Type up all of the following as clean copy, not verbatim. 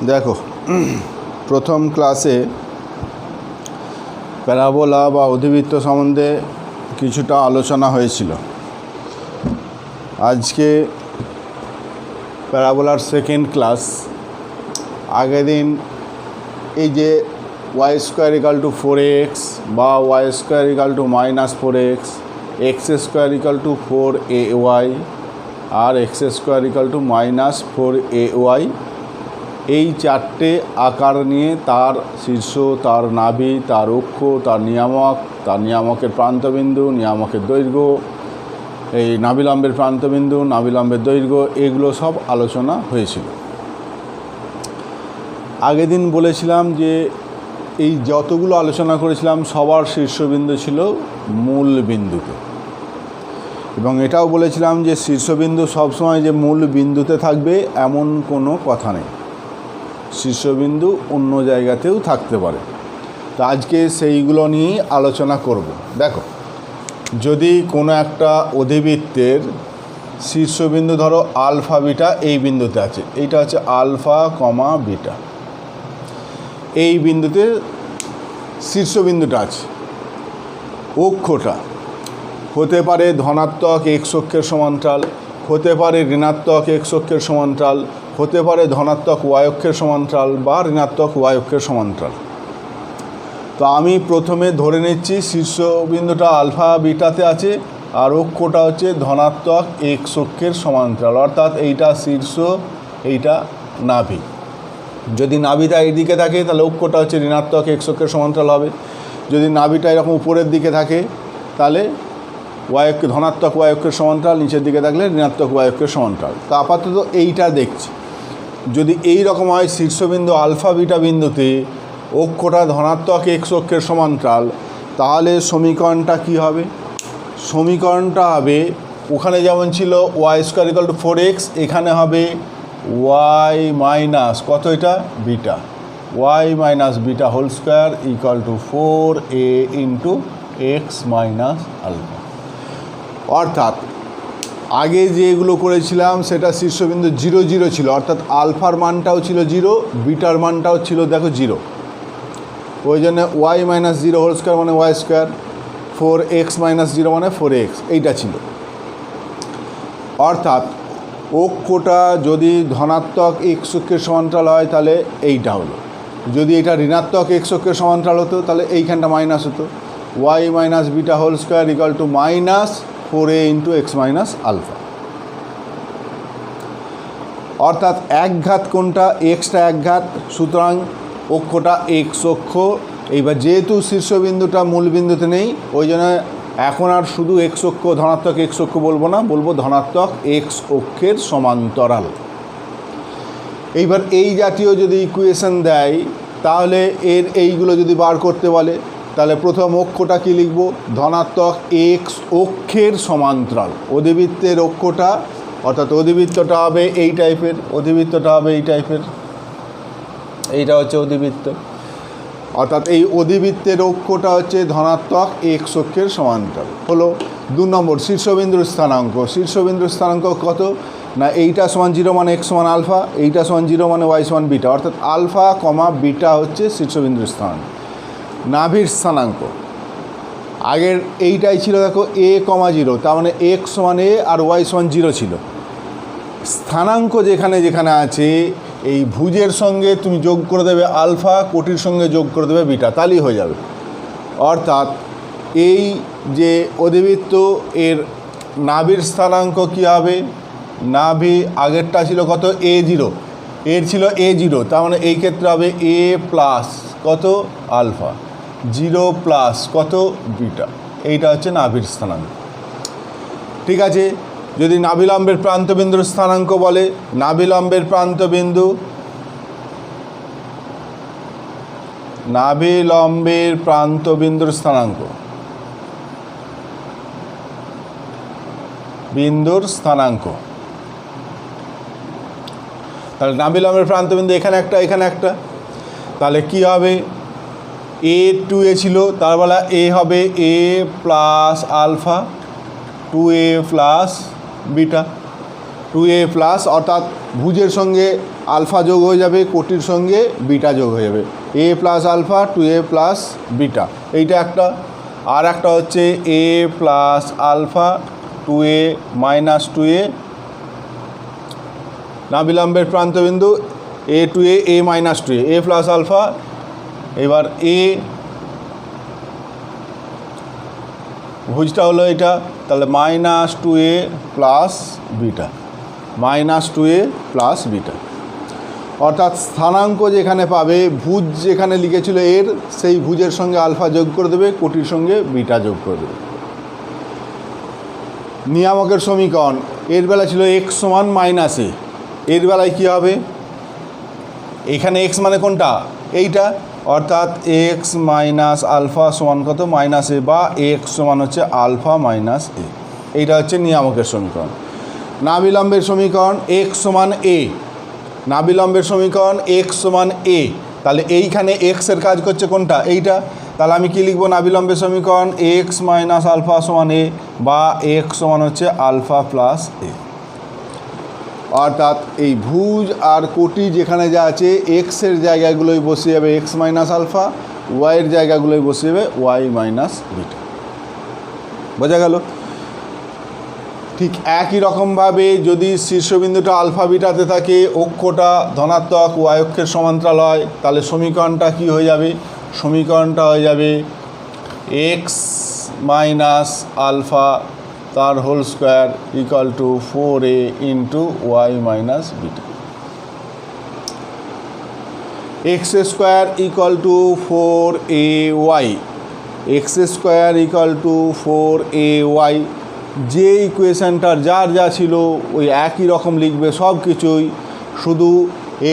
দেখো প্রথম ক্লাসে প্যারাবোলা বা অধিবৃত্ত সম্বন্ধে কিছুটা আলোচনা হয়েছিল। আজকে প্যারাবোলার সেকেন্ড ক্লাস। আগের দিন এই যে Y square equal to 4x বা Y square equal to -4x, X square equal to 4ay আর X square equal to -4ay, এই চারটে আকার নিয়ে তার শীর্ষ, তার নাভি, তার অক্ষ, তার নিয়ামক, তার নিয়ামকের প্রান্তবিন্দু, নিয়ামকের দৈর্ঘ্য, এই নাভিলম্বের প্রান্তবিন্দু, নাভিলম্বের দৈর্ঘ্য, এগুলো সব আলোচনা হয়েছিল। আগের দিন বলেছিলাম যে এই যতগুলো আলোচনা করেছিলাম সবার শীর্ষবিন্দু ছিল মূল বিন্দুতে, এবং এটাও বলেছিলাম যে শীর্ষবিন্দু সবসময় যে মূল বিন্দুতে থাকবে এমন কোনো কথা নেই, শীর্ষবিন্দু অন্য জায়গাতেও থাকতে পারে। তো আজকে সেইগুলো নিয়েই আলোচনা করব। দেখো, যদি কোনো একটা অধিবৃত্তের শীর্ষবিন্দু ধরো আলফা বিটা এই বিন্দুতে আছে, এইটা হচ্ছে আলফা কমা বিটা, এই বিন্দুতে শীর্ষবিন্দুটা আছে, অক্ষটা হতে পারে ধনাত্মক এক্স অক্ষের সমান্তরাল, হতে পারে ঋণাত্মক এক্স অক্ষের সমান্তরাল, হতে পারে ধনাত্মক ওয়াই অক্ষের সমান্তরাল বা ঋণাত্মক ওয়াই অক্ষের সমান্তরাল। তো আমি প্রথমে ধরে নিচ্ছি শীর্ষবিন্দুটা আলফা বিটাতে আছে আর অক্ষটা হচ্ছে ধনাত্মক এক্স অক্ষের সমান্তরাল, অর্থাৎ এইটা শীর্ষ, এইটা নাভি। যদি নাভিটা এইদিকে থাকে তাহলে অক্ষটা হচ্ছে ঋণাত্মক এক্স অক্ষের সমান্তরাল হবে। যদি নাভিটা এরকম উপরের দিকে থাকে তাহলে ওয়াই অক্ষ, ধনাত্মক ওয়াই অক্ষের সমান্তরাল, নিচের দিকে থাকলে ঋণাত্মক ওয়াই অক্ষের সমান্তরাল। তো আপাতত এইটা দেখছি। যদি এই রকম হয় শীর্ষবিন্দু আলফা বিটা বিন্দুতে অক্ষটা ধনাত্মক এক্স অক্ষের সমান্তরাল, তাহলে সমীকরণটা কি হবে? সমীকরণটা হবে, ওখানে যেমন ছিল Y square equal to 4x, এখানে হবে ওয়াই মাইনাস কত, এটা beta, Y minus beta whole square equal to 4a into x minus alpha. অর্থাৎ আগে যেগুলো করেছিলাম সেটা শীর্ষবিন্দু 0 0 ছিল, অর্থাৎ আলফার মানটাও ছিল 0, বিটার মানটাও ছিল দেখো 0, ওই জন্য ওয়াই মাইনাস 0 হোল স্কোয়ার মানে ওয়াই স্কোয়ার, 4x মাইনাস 0 মানে 4x, এইটা ছিল। অর্থাৎ অক্ষটা যদি ধনাত্মক এক্স অক্ষের সমান্তরাল হয় তাহলে এইটা হলো, যদি এটা ঋণাত্মক এক্স অক্ষের সমান্তরাল হতো তাহলে এইখানটা মাইনাস হতো, y minus beta whole square equal to -4a into x minus alpha. অর্থাৎ একঘাত কোনটা? এক্সটা একঘাত, সুতরাং অক্ষটা এক্স অক্ষ। এইবার যেহেতু শীর্ষবিন্দুটা মূল বিন্দুতে নেই, ওই জন্য এখন আর শুধু এক্স অক্ষ, ধনাত্মক এক্স অক্ষ বলবো না, বলবো ধনাত্মক এক্স অক্ষের সমান্তরাল। এইবার এই জাতীয় যদি ইকুয়েশন দেয় তাহলে এর এইগুলো যদি বার করতে বলে তাহলে প্রথম অক্ষটা কি লিখব? ধনাত্মক এক্স অক্ষের সমান্তরাল। অধিবৃত্তের অক্ষটা, অর্থাৎ অধিবৃত্তটা হবে এই টাইপের, অধিবৃত্তটা হবে এই টাইপের, এইটা হচ্ছে অধিবৃত্ত। অর্থাৎ এই অধিবৃত্তের অক্ষটা হচ্ছে ধনাত্মক এক্স অক্ষের সমান্তরাল। হলো 2 নম্বর শীর্ষবিন্দুর স্থানাঙ্ক। শীর্ষবিন্দুর স্থানাঙ্ক কত না, এইটা সমান 0 মানে এক্স সমান আলফা, এইটা সমান 0 মানে ওয়াই সমান বিটা, অর্থাৎ আলফা কমা বিটা হচ্ছে শীর্ষবিন্দুর স্থানাঙ্ক। নাভির স্থানাঙ্ক আগের এইটাই ছিল দেখো a, 0, তার মানে এক্স সমান a আর ওয়াই সমান 0 ছিল। স্থানাঙ্ক যেখানে যেখানে আছে এই ভুজের সঙ্গে তুমি যোগ করে দেবে আলফা, কোটির সঙ্গে যোগ করে দেবে বিটা, তাহলেই হয়ে যাবে। অর্থাৎ এই যে অধিবৃত্ত এর নাভির স্থানাঙ্ক কী হবে? নাভি আগেরটা ছিল কত? a0, এর ছিল a0, তার মানে এই ক্ষেত্রে হবে a প্লাস কত? আলফা, 0 প্লাস কত? বিটা। এইটা হচ্ছে নাভির স্থানাঙ্ক। ঠিক আছে। যদি নাভিলম্বের প্রান্তবিন্দুর স্থানাঙ্ক বলে, নাভিলম্বের প্রান্তবিন্দু, নাভিলম্বের প্রান্তবিন্দুর স্থানাঙ্ক, বিন্দুর স্থানাঙ্ক, তাহলে নাভিলম্বের প্রান্তবিন্দু এখানে একটা, এখানে একটা, তাহলে কি হবে? a2a ছিল, তার বেলা a হবে a plus alpha, 2a plus beta. 2a plus, অর্থাৎ ভুজের সঙ্গে আলফা যোগ হয়ে যাবে, কোটির সঙ্গে বিটা যোগ হয়ে যাবে, a plus alpha 2a plus beta. এইটা একটা। আর একটা হচ্ছে a plus alpha 2a minus 2a, নাবিলম্বের প্রান্তবিন্দু a to a minus 2a, a plus alpha. এবার a ভুজটা হলো এটা, তাহলে minus 2a plus beta, minus 2a plus beta. অর্থাৎ স্থানাঙ্ক যেখানে পাবে, ভুজ যেখানে লিখেছিল এর, সেই ভুজের সঙ্গে আলফা যোগ করে দেবে, কোটির সঙ্গে বিটা যোগ করে দেবে। নিয়ামকের সমীকরণ, এর বেলায় ছিল x সমান মাইনাস a, এর বেলায় কী হবে, এখানে x মানে কোনটা, এইটা, অর্থাৎ x মাইনাস আলফা সমান কত, মাইনাস a, বা x সমান হচ্ছে আলফা মাইনাস a। এইটা হচ্ছে নিয়ামকের সমীকরণ। নাবিলম্বের সমীকরণ x সমান a, নাবিলম্বের সমীকরণ x সমান a, তাহলে এইখানে x এর কাজ করছে কোনটা, এইটা, তাহলে আমি কি লিখবো, নাবিলম্বের সমীকরণ x মাইনাস আলফা সমান a, বা x সমান হচ্ছে আলফা প্লাস a। অর্থাৎ এই ভুজ আর কোটি যেখানে যা আছে, এক্সের জায়গাগুলোই বসে যাবে এক্স মাইনাস আলফা, ওয়াইয়ের জায়গাগুলোই বসে যাবে ওয়াই মাইনাস বিটা। বোঝা গেল? ঠিক একই রকমভাবে যদি শীর্ষবিন্দুটা আলফা বিটাতে থাকে, অক্ষটা ধনাত্মক, ওয়াই অক্ষের সমান্তরাল হয়, তাহলে সমীকরণটা কি হয়ে যাবে, সমীকরণটা হয়ে যাবে এক্স মাইনাস আলফা তার whole square equal to 4a into y minus beta. X square equal to 4ay, x square equal to 4ay। যে ইকুয়েশানটার যার যা ছিল ওই একই রকম লিখবে সব কিছুই, শুধু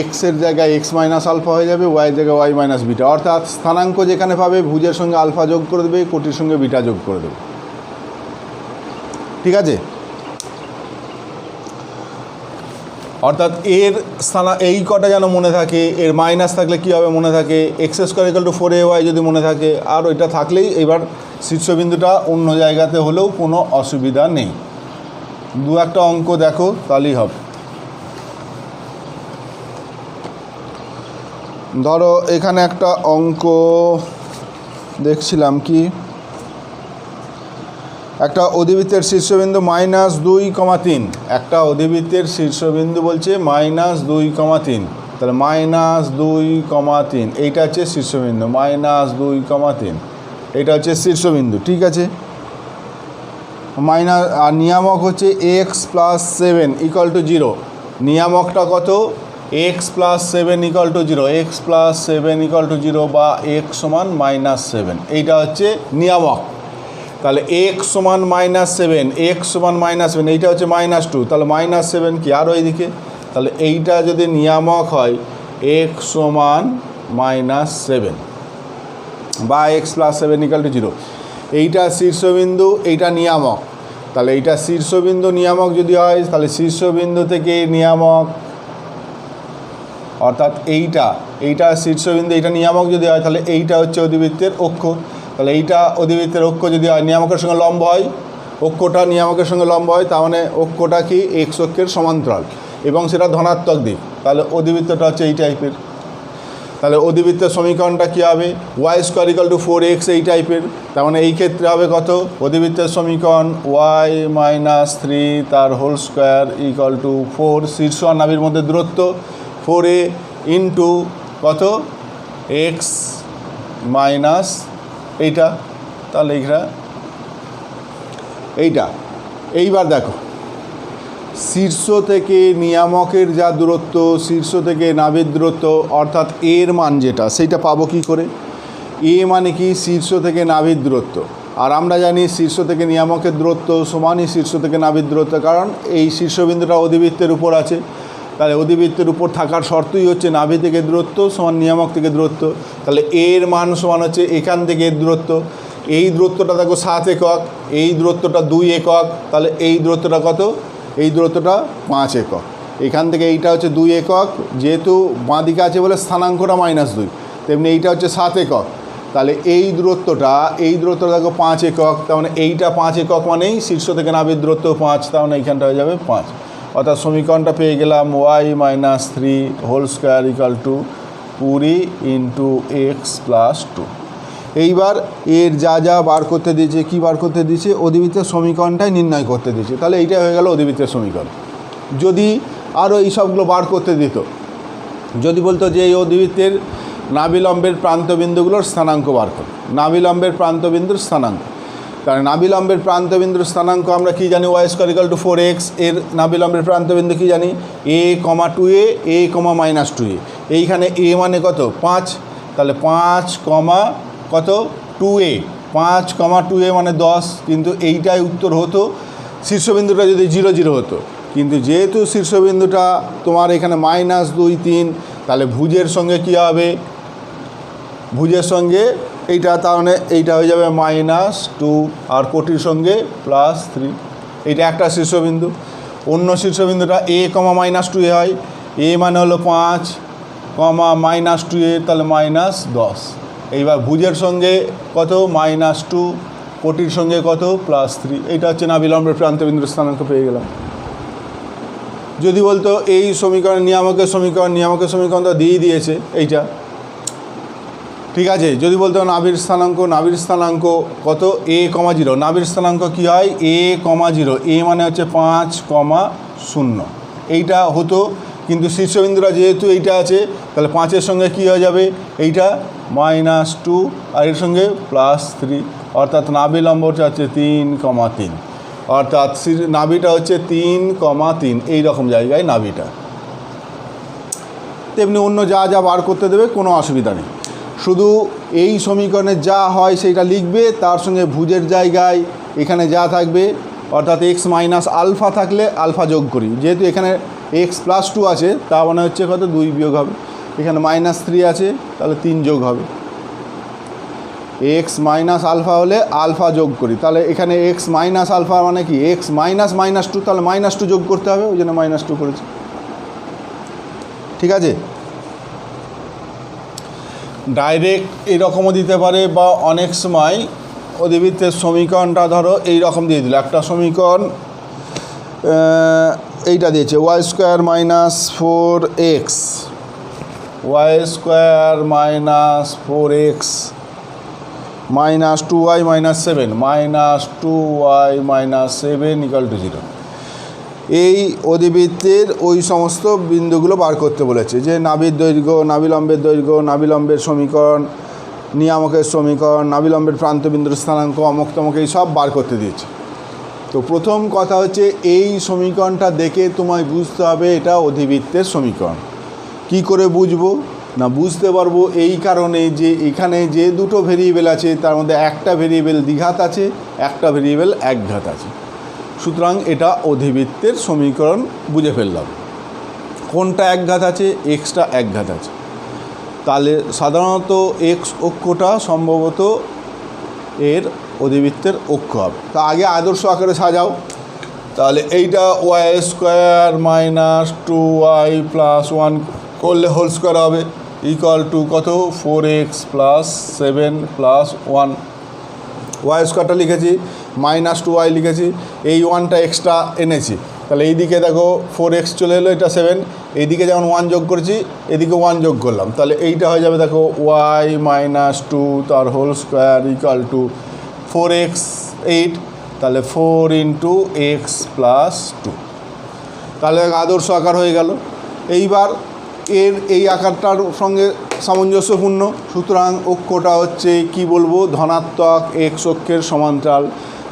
এক্সের জায়গায় এক্স মাইনাস আলফা হয়ে যাবে, ওয়াইয়ের জায়গায় ওয়াই মাইনাস বিটা। অর্থাৎ স্থানাঙ্ক যেখানে পাবে, ভুজের সঙ্গে আলফা যোগ করে দেবে, কোটির সঙ্গে বিটা যোগ করে দেবে। ঠিক আছে? অর্থাৎ এর এই কটা যেন মনে থাকে, এর মাইনাস থাকলে কী হবে মনে থাকে, x square equal to 4ay যদি মনে থাকে, আর ওইটা থাকলেই এবার শীর্ষবিন্দুটা অন্য জায়গাতে হলেও কোনো অসুবিধা নেই। দু একটা অঙ্ক দেখো তাহলেই হবে। ধরো এখানে একটা অঙ্ক দেখছিলাম, কি একটা অধিবৃত্তের শীর্ষবিন্দু -2,3, একটা অধিবৃত্তের শীর্ষবিন্দু বলছে -2,3, তাহলে -2,3 এইটা হচ্ছে শীর্ষবিন্দু, -2,3 এটা হচ্ছে শীর্ষবিন্দু। ঠিক আছে, আর নিয়ামক হচ্ছে x প্লাস 7 ইকুয়াল টু 0। নিয়ামকটা কত, x plus 7 equal to 0, x plus 7 equal to 0, বা x সমান -7, এইটা হচ্ছে নিয়ামক। তাহলে x সমান -7, x সমান -7, এইটা হচ্ছে -2, তাহলে -7 কি আরও এইদিকে, তাহলে এইটা যদি নিয়ামক হয় x সমান -7 বা x প্লাস 7 ইকুয়াল টু 0, এইটা শীর্ষবিন্দু, এইটা নিয়ামক। তাহলে এইটা শীর্ষবিন্দু নিয়ামক যদি হয়, তাহলে শীর্ষবিন্দু থেকে নিয়ামক, অর্থাৎ এইটা শীর্ষবিন্দু, এইটা নিয়ামক যদি হয়, তাহলে এইটা হচ্ছে অধিবৃত্তের অক্ষ। তাহলে এইটা অধিবৃত্তের অক্ষ যদি হয়, নিয়ামকের সঙ্গে লম্ব হয়, অক্ষটা নিয়ামকের সঙ্গে লম্ব হয়, তার মানে অক্ষটা কি এক্স অক্ষের সমান্তরাল এবং সেটা ধনাত্মক দিক, তাহলে অধিবৃত্তটা হচ্ছে এই টাইপের। তাহলে অধিবৃত্তের সমীকরণটা কী হবে, Y square equal two 4x, এই টাইপের। তার মানে এই ক্ষেত্রে হবে কত, অধিবৃত্তের সমীকরণ ওয়াই মাইনাস 3 তার হোল স্কোয়ার ইকুয়াল টু 4, শীর্ষ আর নাভির মধ্যে দূরত্ব 4a ইন্টু কত, এক্স মাইনাস এইটা, তাহলে এইটা। এইবার দেখো, শীর্ষ থেকে নিয়ামকের যা দূরত্ব, শীর্ষ থেকে নাভির দূরত্ব, অর্থাৎ এর মান যেটা, সেইটা পাবো কী করে, এ মানে কি শীর্ষ থেকে নাভির দূরত্ব, আর আমরা জানি শীর্ষ থেকে নিয়ামকের দূরত্ব সমানই শীর্ষ থেকে নাভির দূরত্ব, কারণ এই শীর্ষবিন্দুটা অধিবৃত্তের উপর আছে। তাহলে অধিবৃত্তের উপর থাকার শর্তই হচ্ছে নাভি থেকে দূরত্ব সমান নিয়ামক থেকে দূরত্ব। তাহলে এর মান সমান হচ্ছে এখান থেকে এর দূরত্ব, এই দূরত্বটা দেখো 7 একক, এই দূরত্বটা 2 একক, তাহলে এই দূরত্বটা কত, এই দূরত্বটা 5 একক। এখান থেকে এইটা হচ্ছে 2 একক, যেহেতু বাঁ দিকে আছে বলে স্থানাঙ্কটা -2, তেমনি এইটা হচ্ছে 7 একক। তাহলে এই দূরত্বটা দেখো 5 একক, তার মানে এইটা 5 একক মানেই শীর্ষ থেকে নাভির দূরত্ব 5, তার মানে এইখানটা হয়ে যাবে 5। অর্থাৎ সমীকরণটা পেয়ে গেলাম y-3 Puri into x plus 2। এইবার এর যা যা বার করতে দিয়েছে, কী বার করতে দিয়েছে, অধিবৃত্তের সমীকরণটাই নির্ণয় করতে দিয়েছে। তাহলে এইটাই হয়ে গেল অধিবৃত্তের সমীকরণ। যদি আরও এই সবগুলো বার করতে দিত, যদি বলতো যে এই অধিবৃত্তের নাভিলম্বের প্রান্তবিন্দুগুলোর স্থানাঙ্ক বার করো, নাভিলম্বের প্রান্তবিন্দুর স্থানাঙ্ক, কারণ নাভিলম্বের প্রান্তবিন্দুর স্থানাঙ্ক আমরা কী জানি, y² 4x। এর নাভিলম্বের প্রান্তবিন্দু কী জানি, a, 2a, a, -2a। এইখানে a মানে কত, 5, তাহলে 5, কত 2a, 5, 2a মানে 10। কিন্তু এইটাই উত্তর হতো শীর্ষবিন্দুটা যদি 0, 0 হতো। কিন্তু যেহেতু শীর্ষবিন্দুটা তোমার এখানে -2, 3, তাহলে ভুজের সঙ্গে কী হবে, ভুজের সঙ্গে এইটা, তার মানে এইটা হয়ে যাবে -2 আর কোটির সঙ্গে +3। এইটা একটা শীর্ষবিন্দু। অন্য শীর্ষবিন্দুটা a, -2a হয়। a মানে হলো 5, -2a, তাহলে -10। এইবার ভুজের সঙ্গে কত, -2, কোটির সঙ্গে কত, +3। এইটা হচ্ছে নাভিলম্বের প্রান্তবিন্দুর স্থানাঙ্ক পেয়ে গেলাম। যদি বলতো এই সমীকরণ নিয়ামকের সমীকরণ তো দিয়ে দিয়েছে এইটা, ঠিক আছে। যদি বলতো নাভির স্থানাঙ্ক কত, a, 0। নাভির স্থানাঙ্ক কী হয়, a, 0। a মানে হচ্ছে 5, 0। এইটা হতো। কিন্তু শীর্ষবিন্দুরা যেহেতু এইটা আছে, তাহলে 5-এর সঙ্গে কী হয়ে যাবে, এইটা -2 আর এর সঙ্গে +3, অর্থাৎ নাভিলম্বটা হচ্ছে 3,3। অর্থাৎ নাভিটা হচ্ছে 3,3, এই রকম জায়গায় নাভিটা। তেমনি অন্য যা যা বার করতে দেবে কোনো অসুবিধা নেই, শুধু এই সমীকরণে যা হয় সেইটা লিখবে, তার সঙ্গে ভুজের জায়গায় এখানে যা থাকবে, অর্থাৎ x - আলফা থাকলে আলফা যোগ করি। যেহেতু এখানে x + 2 আছে, তা মানে হচ্ছে কত, 2 বিয়োগ হবে। এখানে -3 আছে, তাহলে 3 যোগ হবে। x - আলফা হলে আলফা যোগ করি, তাহলে এখানে x - আলফা মানে কি, x -2, তাহলে -2 যোগ করতে হবে, ওই জন্য -2 করেছি। ঠিক আছে। ডাইরেক্ট এইরকমও দিতে পারে, বা অনেক সময় অধিবৃত্তের সমীকরণটা ধরো এই রকম দিয়ে দিল। একটা সমীকরণ এইটা দিয়েছে y² - 4x, y² - 4x -2y - 7, -2y - 7 = 0। এই অধিবৃত্তের ওই সমস্ত বিন্দুগুলো বার করতে বলেছে, যে নাভির দৈর্ঘ্য, নাভিলম্বের দৈর্ঘ্য, নাভিলম্বের সমীকরণ, নিয়ামকের সমীকরণ, নাভিলম্বের প্রান্তবিন্দুর স্থানাঙ্ক, অমুক তমক, এই সব বার করতে দিয়েছে। তো প্রথম কথা হচ্ছে এই সমীকরণটা দেখে তোমায় বুঝতে হবে এটা অধিবৃত্তের সমীকরণ। কি করে বুঝবো না, বুঝতে পারবো এই কারণে যে এখানে যে দুটো ভেরিয়েবল আছে, তার মধ্যে একটা ভেরিয়েবল দ্বিঘাত আছে, একটা ভেরিয়েবল একঘাত আছে। সুতরাং এটা অধিবৃত্তের সমীকরণ বুঝে ফেললাম। কোনটা একঘাত আছে, এক্সটা একঘাত আছে। তাহলে সাধারণত এক্স অক্ষটা সম্ভবত এর অধিবৃত্তের অক্ষ হবে। তা আগে আদর্শ আকারে সাজাও। তাহলে এইটা y² - 2y + 1 করলে হোল স্কোয়ার হবে, = কত, 4x + 7 + 1। y² লিখেছি, -2y লিখেছি, এই 1টা এক্সট্রা এনেছি। তাহলে এইদিকে দেখো 4x চলে এলো, এটা 7, এইদিকে যেমন 1 যোগ করেছি, এদিকে 1 যোগ করলাম, তাহলে এইটা হয়ে যাবে দেখো y - 2 তার হোল স্কোয়ার = 4x 8, তাহলে 4 × x + 2। তাহলে আদর্শ আকার হয়ে গেল। এইবার এর এই আকারটার সঙ্গে সামঞ্জস্যপূর্ণ, সুতরাং অক্ষটা হচ্ছে কি বলবো, ধনাত্মক এক্স অক্ষের সমান্তরাল।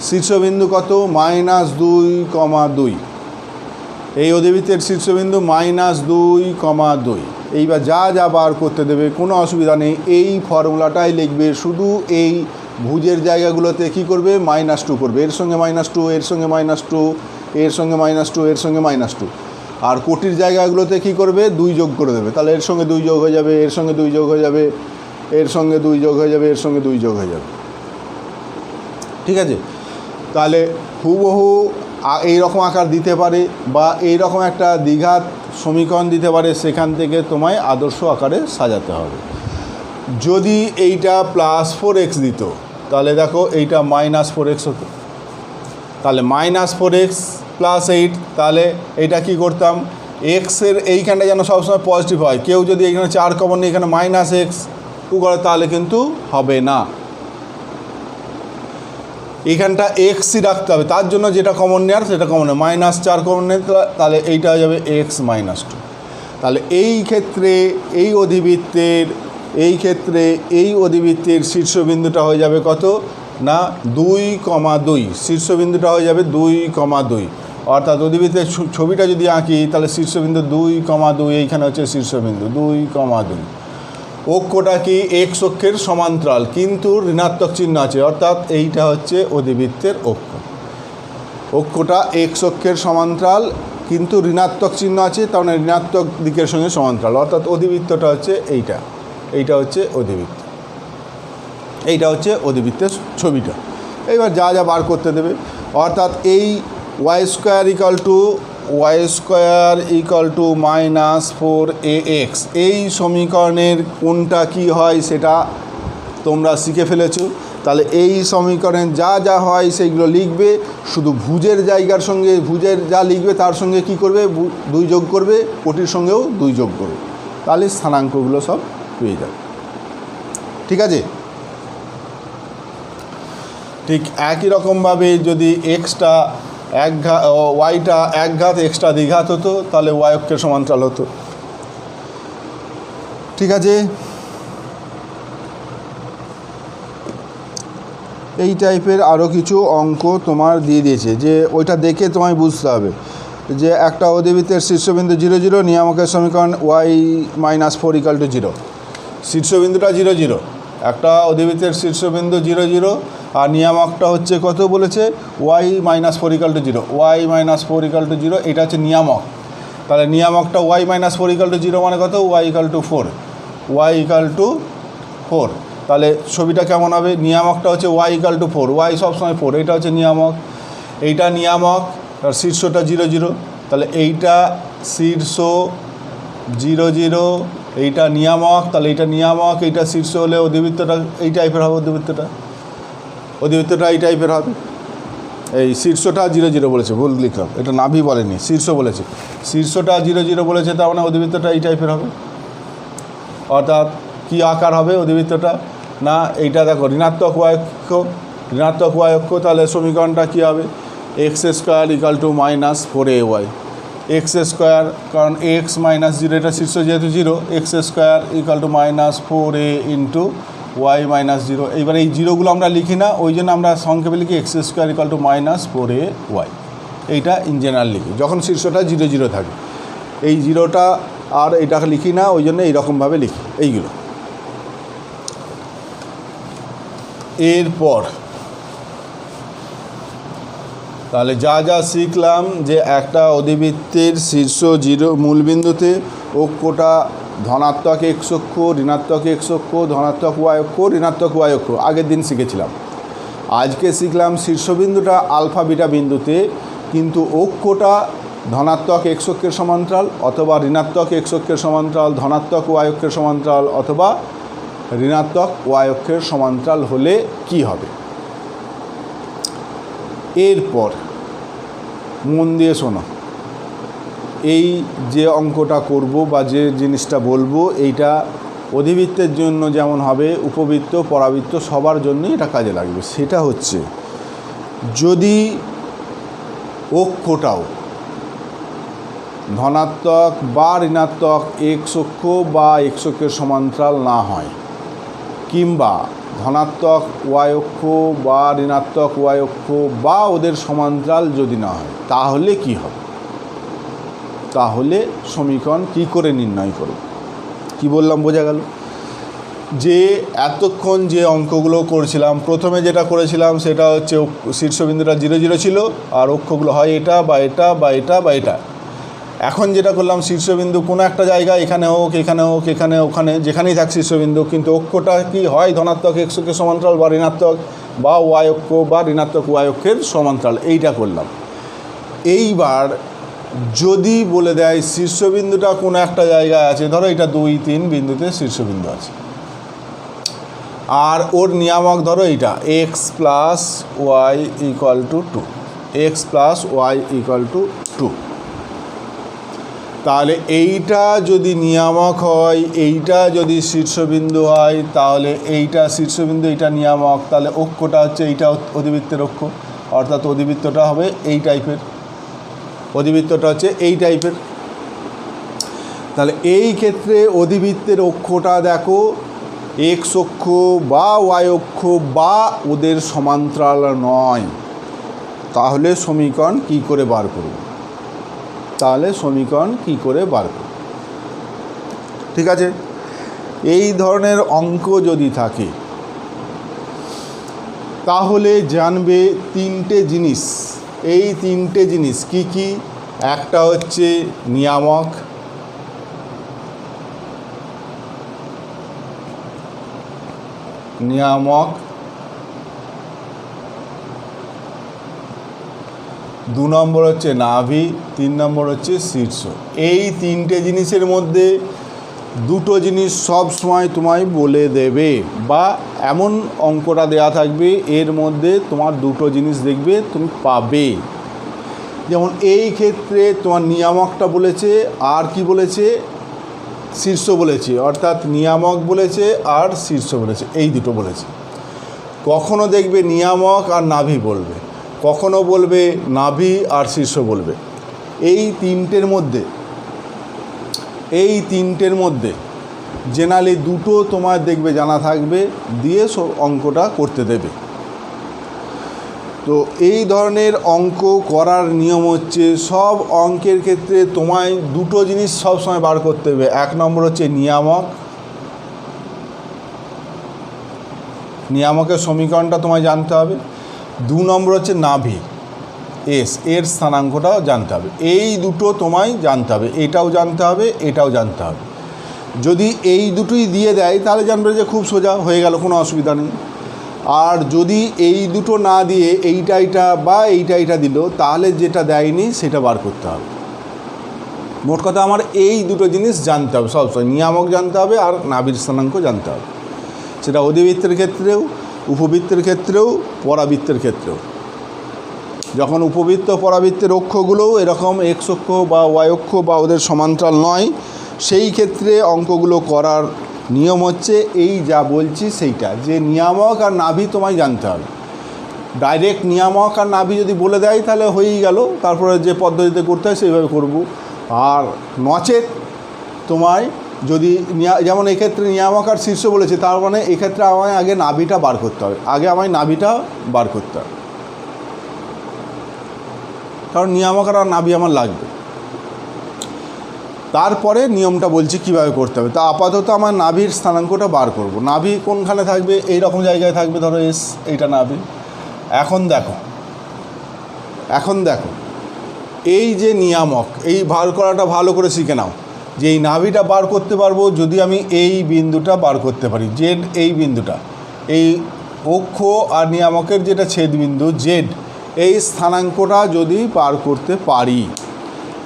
শীর্ষবিন্দু কত, -2,2। এই অধিবৃত্তের শীর্ষবিন্দু -2,2। এইবার যা যা বার করতে দেবে কোনো অসুবিধা নেই, এই ফর্মুলাটাই লিখবে। শুধু এই ভুজের জায়গাগুলোতে কি করবে, -2 করবে, এর সঙ্গে -2, এর সঙ্গে -2, এর সঙ্গে -2, এর সঙ্গে -2। আর কোটির জায়গাগুলোতে কি করবে, 2 যোগ করে দেবে। তাহলে এর সঙ্গে 2 যোগ হয়ে যাবে, এর সঙ্গে 2 যোগ হয়ে যাবে, এর সঙ্গে 2 যোগ হয়ে যাবে, এর সঙ্গে 2 যোগ হয়ে যাবে। ঠিক আছে। তাহলে হুবহু এই রকম আকার দিতে পারে, বা এই রকম একটা দ্বিঘাত সমীকরণ দিতে পারে, সেখান থেকে তোমায় আদর্শ আকারে সাজাতে হবে। যদি এইটা +4x দিত, তাহলে দেখো এইটা -4x হতো। তাহলে -4x +8, তাহলে এটা কি করতাম, এক্সের এইখানটা যেন সবসময় পজিটিভ হয়। কেউ যদি এখানে 4 কমন নিয়ে এখানে -x করে তাহলে কিন্তু হবে না, এইখানটা এক্সই রাখতে হবে। তার জন্য যেটা কমন নেওয়ার সেটা কমন নেয়, -4 কমন নেয়, তাহলে এইটা হয়ে যাবে x - 2। তাহলে এই ক্ষেত্রে এই অধিবৃত্তের শীর্ষবিন্দুটা হয়ে যাবে কত না 2,2, শীর্ষবিন্দুটা হয়ে যাবে 2,2। অর্থাৎ অধিবৃত্তের ছবিটা যদি আঁকি তাহলে শীর্ষবিন্দু 2,2, এইখানে হচ্ছে শীর্ষবিন্দু 2,2। অক্ষটা কি এক্স অক্ষের সমান্তরাল কিন্তু ঋণাত্মক চিহ্ন আছে, অর্থাৎ এইটা হচ্ছে অধিবৃত্তের অক্ষ। অক্ষটা এক্স অক্ষের সমান্তরাল কিন্তু ঋণাত্মক চিহ্ন আছে, তার মানে ঋণাত্মক দিকের সঙ্গে সমান্তরাল, অর্থাৎ অধিবৃত্তটা হচ্ছে এইটা হচ্ছে অধিবৃত্ত, এইটা হচ্ছে অধিবৃত্তের ছবিটা। এইবার যা যা বার করতে দেবে, অর্থাৎ এই y² = -4ax, এই সমীকরণের কোনটা কি হয় সেটা তোমরা শিখে ফেলেছো। তাহলে এই সমীকরণে যা যা হয় সেইগুলো লিখবে, শুধু ভুজের জায়গার সঙ্গে ভুজের যা লিখবে তার সঙ্গে কি করবে 2 যোগ করবে, কোটির সঙ্গেও 2 যোগ করবে, তাহলে স্থানাঙ্কগুলো সব পেয়ে যাবে। ঠিক আছে, ঠিক একই রকমভাবে যদি ওয়াইটা একঘাত এক্সটা দ্বিঘাত হতো তাহলে ওয়াই অক্ষের সমান্তরাল হতো। ঠিক আছে, এই টাইপের আরও কিছু অঙ্ক তোমার দিয়ে দিয়েছে, যে ওইটা দেখে তোমায় বুঝতে হবে যে একটা অধিবৃত্তের শীর্ষবিন্দু 0, 0, নিয়ামকের সমীকরণ y-4 = 0, শীর্ষবিন্দুটা 0, 0, একটা অধিবৃত্তের শীর্ষবিন্দু 0, 0 আর নিয়ামকটা হচ্ছে কত বলেছে y-4 = 0, y-4 = 0, এটা হচ্ছে নিয়ামক। তাহলে নিয়ামকটা y-4 = 0 মানে কত y = 4, y = 4। তাহলে ছবিটা কেমন হবে, নিয়ামকটা হচ্ছে y = 4, y সবসময় 4, এটা হচ্ছে নিয়ামক, এইটা নিয়ামক, তার শীর্ষটা 0, 0, তাহলে এইটা শীর্ষ 0, 0, এইটা নিয়ামক, তাহলে এইটা নিয়ামক, এইটা শীর্ষ হলে অধিবৃত্তটা এই টাইপের হবে, অধিবৃত্তটা এই টাইপের হবে। এই শীর্ষটা 0, 0 বলেছে, ভুল লিখলাম, এটা নাভি বলেনি, শীর্ষ বলেছে, শীর্ষটা 0, 0 বলেছে, তার মানে অধিবৃত্তটা এই টাইপের হবে। অর্থাৎ কী আকার হবে অধিবৃত্তটা না, এইটা দেখো ঋণাত্মক y অক্ষ, তাহলে সমীকরণটা কী হবে x² = -4ay, x², কারণ x - 0, এটা শীর্ষ যেহেতু 0, x² = -4a × y - 0। এইবার এই জিরোগুলো আমরা লিখি না, ওই জন্য আমরা সংক্ষেপে লিখি x² = -4ay, এইটা ইন জেনারেল লিখি যখন শীর্ষটা 0, 0 থাকে। এই জিরোটা আর এটাকে লিখি না, ওই জন্য এইরকমভাবে লিখি এইগুলো। এরপর তাহলে যা যা শিখলাম যে একটা অধিবৃত্তের শীর্ষ 0 মূলবিন্দুতে অক্ষটা ধনাত্মক x অক্ষ, ঋণাত্মক x অক্ষ, ধনাত্মক y অক্ষ, ঋণাত্মক y অক্ষ আগের দিন শিখেছিলাম। আজকে শিখলাম শীর্ষবিন্দুটা আলফা বিটা বিন্দুতে, কিন্তু অক্ষটা ধনাত্মক x অক্ষের সমান্তরাল অথবা ঋণাত্মক x অক্ষের সমান্তরাল, ধনাত্মক y অক্ষের সমান্তরাল অথবা ঋণাত্মক y অক্ষের সমান্তরাল হলে কি হবে। এরপর মন দিয়ে শোনো, এই যে অঙ্কটা করব বা যে জিনিসটা বলবো এইটা অধিবৃত্তের জন্য যেমন হবে, উপবৃত্ত পরাবৃত্ত সবার জন্যই এটা কাজে লাগবে। সেটা হচ্ছে যদি অক্ষটাও ধনাত্মক বা ঋণাত্মক x অক্ষ বা x অক্ষের সমান্তরাল না হয়, কিংবা ধনাত্মক y অক্ষ বা ঋণাত্মক y অক্ষ বা ওদের সমান্তরাল যদি না হয়, তাহলে কি হবে, তাহলে সমীকরণ কি করে নির্ণয় করব। কি বললাম বোঝা গেল? যে এতক্ষণ যে অঙ্কগুলো করেছিলাম, প্রথমে যেটা করেছিলাম সেটা হচ্ছে শীর্ষবিন্দুটা 0, 0 ছিল আর অক্ষগুলো হয় এটা বা এটা বা এটা বা এটা। এখন যেটা করলাম শীর্ষবিন্দু কোনো একটা জায়গায়, এখানে হোক, এখানে হোক, এখানে, ওখানে, যেখানেই থাক শীর্ষবিন্দু, কিন্তু অক্ষটা কি হয় ধনাত্মক x অক্ষের সমান্তরাল বা ঋণাত্মক বা y অক্ষ বা ঋণাত্মক y অক্ষের সমান্তরাল, এইটা করলাম। এইবার যদি বলে দেয় শীর্ষবিন্দুটা কোনো একটা জায়গায় আছে, ধরো এটা 2, 3 বিন্দুতে শীর্ষবিন্দু আছে, আর ওর নিয়ামক ধরো এইটা x + y = 2, x plus y equal to 2। তাহলে এইটা যদি নিয়ামক হয়, এইটা যদি শীর্ষবিন্দু হয়, তাহলে এইটা শীর্ষবিন্দু, এইটা নিয়ামক, তাহলে অক্ষটা হচ্ছে এইটা অধিবৃত্তের অক্ষ, অর্থাৎ অধিবৃত্তটা হবে এই টাইপের, অধিবৃত্তটা হচ্ছে এই টাইপের। তাহলে এই ক্ষেত্রে অধিবৃত্তের অক্ষটা দেখো এক্স অক্ষ বা ওয়াই অক্ষ বা ওদের সমান্তরাল নয়। তাহলে সমীকরণ কি করে বার করব? ঠিক আছে, এই ধরনের অঙ্ক যদি থাকে তাহলে জানবে তিনটে জিনিস। এই তিনটে জিনিস কি কি? একটা হচ্ছে নিয়ামক, দু নম্বর হচ্ছে নাভি, 3 নম্বর হচ্ছে শীর্ষ। এই তিনটে জিনিসের মধ্যে দুটো জিনিস সব সময় তোমায় বলে দেবে, বা এমন অঙ্কটা দেয়া থাকবে এর মধ্যে তোমার দুটো জিনিস দেখবে তুমি পাবে। যেমন এই ক্ষেত্রে তোমার নিয়ামকটা বলেছে আর কি বলেছে, শীর্ষ বলেছে, অর্থাৎ নিয়ামক বলেছে আর শীর্ষ বলেছে, এই দুটো বলেছে। কখনো দেখবে নিয়ামক আর নাভি বলবে, কখনো বলবে নাভি আর শীর্ষ বলবে। এই তিনটের মধ্যে জেনারেলি দুটো তোমার দেখবে জানা থাকবে, দিয়ে সব অঙ্কটা করতে দেবে। তো এই ধরনের অঙ্ক করার নিয়ম হচ্ছে সব অঙ্কের ক্ষেত্রে তোমায় দুটো জিনিস সবসময় বার করতে হবে। 1 নম্বর হচ্ছে নিয়ামকের সমীকরণটা তোমায় জানতে হবে। 2 নম্বর হচ্ছে নাভি, এর স্থানাঙ্কটাও জানতে হবে। এই দুটো তোমায় জানতে হবে, এটাও জানতে হবে, এটাও জানতে হবে। যদি এই দুটোই দিয়ে দেয় তাহলে জানবে যে খুব সোজা হয়ে গেল, কোনো অসুবিধা নেই। আর যদি এই দুটো না দিয়ে এইটা বা এইটা দিল, তাহলে যেটা দেয়নি সেটা বার করতে হবে। মোট কথা আমার এই দুটো জিনিস জানতে হবে সবসময়, নিয়ামক জানতে হবে আর নাভির স্থানাঙ্ক জানতে হবে। সেটা অধিবৃত্তের ক্ষেত্রেও, উপবৃত্তের ক্ষেত্রেও, পরাবৃত্তের ক্ষেত্রেও। যখন উপবৃত্ত পরাবৃত্তের অক্ষগুলোও এরকম এক্স অক্ষ বা ওয়াই অক্ষ বা ওদের সমান্তরাল নয়, সেই ক্ষেত্রে অঙ্কগুলো করার নিয়ম হচ্ছে এই যা বলছি সেইটা, যে নিয়ামক আর নাভি তোমায় জানতে হবে। ডাইরেক্ট নিয়ামক আর নাভি যদি বলে দেয় তাহলে হয়েই গেল, তারপরে যে পদ্ধতিতে করতে হয় সেইভাবে করব। আর নচেত তোমায় যদি যেমন এক্ষেত্রে নিয়ামক আর শীর্ষ বলেছে, তার মানে এক্ষেত্রে আমায় আগে নাভিটা বার করতে হবে, কারণ নিয়ামক আর নাভি আমার লাগবে। তারপরে নিয়মটা বলছি কিভাবে করতে হবে। তা আপাতত আমার নাভির স্থানাঙ্কটা বার করব। নাভি কোনখানে থাকবে? এই রকম জায়গায় থাকবে, ধরো এস, এইটা নাভি। এখন দেখো এই যে নিয়ামক, এই বার করাটা ভালো করে শিখে নাও, যে এই নাভিটা বার করতে পারবো যদি আমি এই বিন্দুটা বার করতে পারি, জেড, এই বিন্দুটা, এই অক্ষ আর নিয়ামকের যেটা ছেদবিন্দু জেড, এই স্থানাঙ্কটা যদি বার করতে পারি।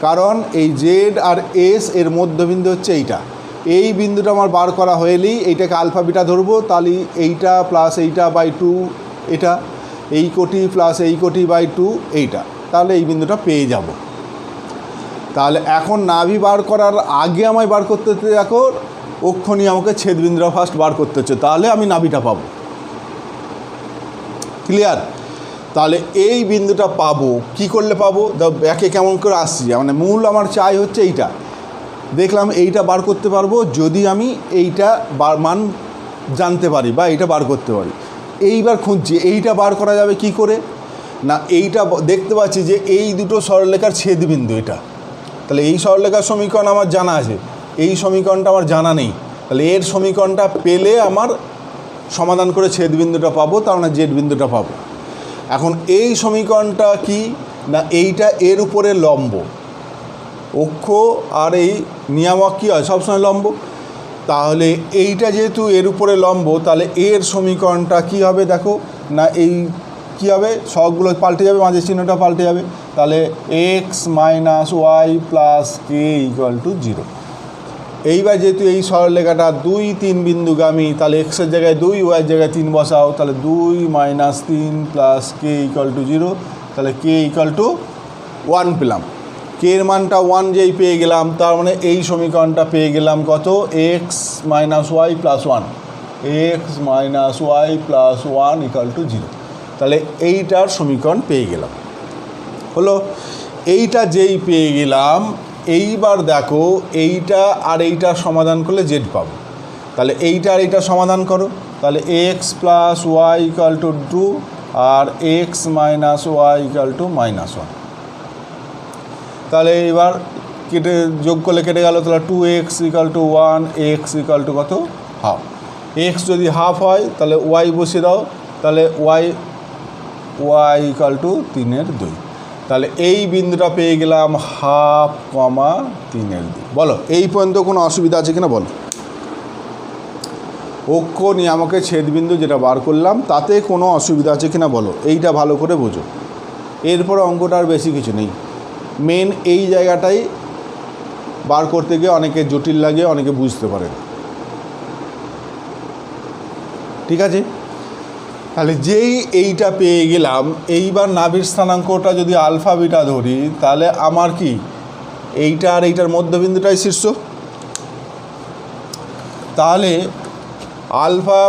কারণ এই জেড আর এস এর মধ্যবিন্দু হচ্ছে এইটা, এই বিন্দুটা আমার বার করা হলেই এইটাকে আলফা বিটা ধরবো, তাহলে এইটা প্লাস এইটা বাই 2, এটা এই কোটি প্লাস এই কোটি বাই 2, এইটা, তাহলে এই বিন্দুটা পেয়ে যাব। তাহলে এখন নাভি বার করার আগে আমায় বার করতে হচ্ছে, দেখো অক্ষ নিয়ামকের ছেদবিন্দুটা ফার্স্ট বার করতে হচ্ছে, তাহলে আমি নাভিটা পাবো। ক্লিয়ার? তাহলে এই বিন্দুটা পাবো, কি করলে পাবো? ব্যাকে কেমন করে আসছি, মানে মূল আমার চাই হচ্ছে এইটা। দেখলাম এইটা বার করতে পারবো যদি আমি এইটা মান জানতে পারি বা এইটা বার করতে পারি। এইবার খুঁজছি এইটা বার করা যাবে কি করে না, এইটা দেখতে পাচ্ছি যে এই দুটো সরলরেখার ছেদবিন্দু এটা, তাহলে এই সরলরেখার সমীকরণ আমার জানা আছে, এই সমীকরণটা আমার জানা নেই। তাহলে এর সমীকরণটা পেলে আমার সমাধান করে ছেদবিন্দুটা পাবো, তার মানে জেড বিন্দুটা পাবো। এখন এই সমীকরণটা কি না, এইটা এর উপরে লম্ব, অক্ষ আর এই নিয়ামক কী হয় সবসময় লম্ব, তাহলে এইটা যেহেতু এর উপরে লম্ব, তাহলে এর সমীকরণটা কি হবে দেখো না, এই কী হবে, সবগুলো পাল্টে যাবে, মাঝের চিহ্নটা পাল্টে যাবে, তাহলে x minus y plus k equal to 0। এইবার যেহেতু এই সরলরেখাটা 2, 3 বিন্দুগামী, তাহলে এক্সের জায়গায় 2, ওয়াইয়ের জায়গায় 3 বসাও, তাহলে 2 - 3 প্লাস কে ইকুয়াল টু 0, তাহলে কে ইকুয়াল টু 1 পেলাম। কে এর মানটা 1 যেই পেয়ে গেলাম, তার মানে এই সমীকরণটা পেয়ে গেলাম কত, x minus y plus 1, x minus y plus 1 equal to 0। তাহলে এইটার সমীকরণ পেয়ে গেলাম। হলো, এইটা যেই পেয়ে গেলাম, এইবার দেখো এইটা আর এইটার সমাধান করলে জেড পাবো। তাহলে এইটা আর এইটা সমাধান করো, তাহলে x plus y equal to 2 আর x minus y equal to -1। তাহলে এবার কেটে যোগ করলে কেটে গেল, তাহলে 2x equal to 1, x equal to কত, হাফ। এক্স যদি হাফ হয় তাহলে ওয়াই বসিয়ে দাও, তাহলে ওয়াই ইকুয়াল টু 3/2। তাহলে এই বিন্দুটা পেয়ে গেলাম 1/2, 3/2। বলো এই পর্যন্ত কোনো অসুবিধা আছে কিনা বলো। অক্ষ নিয়ামকের ছেদবিন্দু যেটা বার করলাম তাতে কোনো অসুবিধা আছে কিনা বলো, এইটা ভালো করে বোঝো। এরপরে অঙ্কটা আর বেশি কিছু নেই, মেন এই জায়গাটাই বার করতে গিয়ে অনেকে জটিল লাগে, অনেকে বুঝতে পারে না। ঠিক আছে, তাহলে যেই এইটা পেয়ে গেলাম, এইবার নাভির স্থানাঙ্কটা যদি আলফা বিটা ধরি, তাহলে আমার কি এইটা আর এইটার মধ্যবিন্দুটাই শীর্ষ। তাহলে আলফা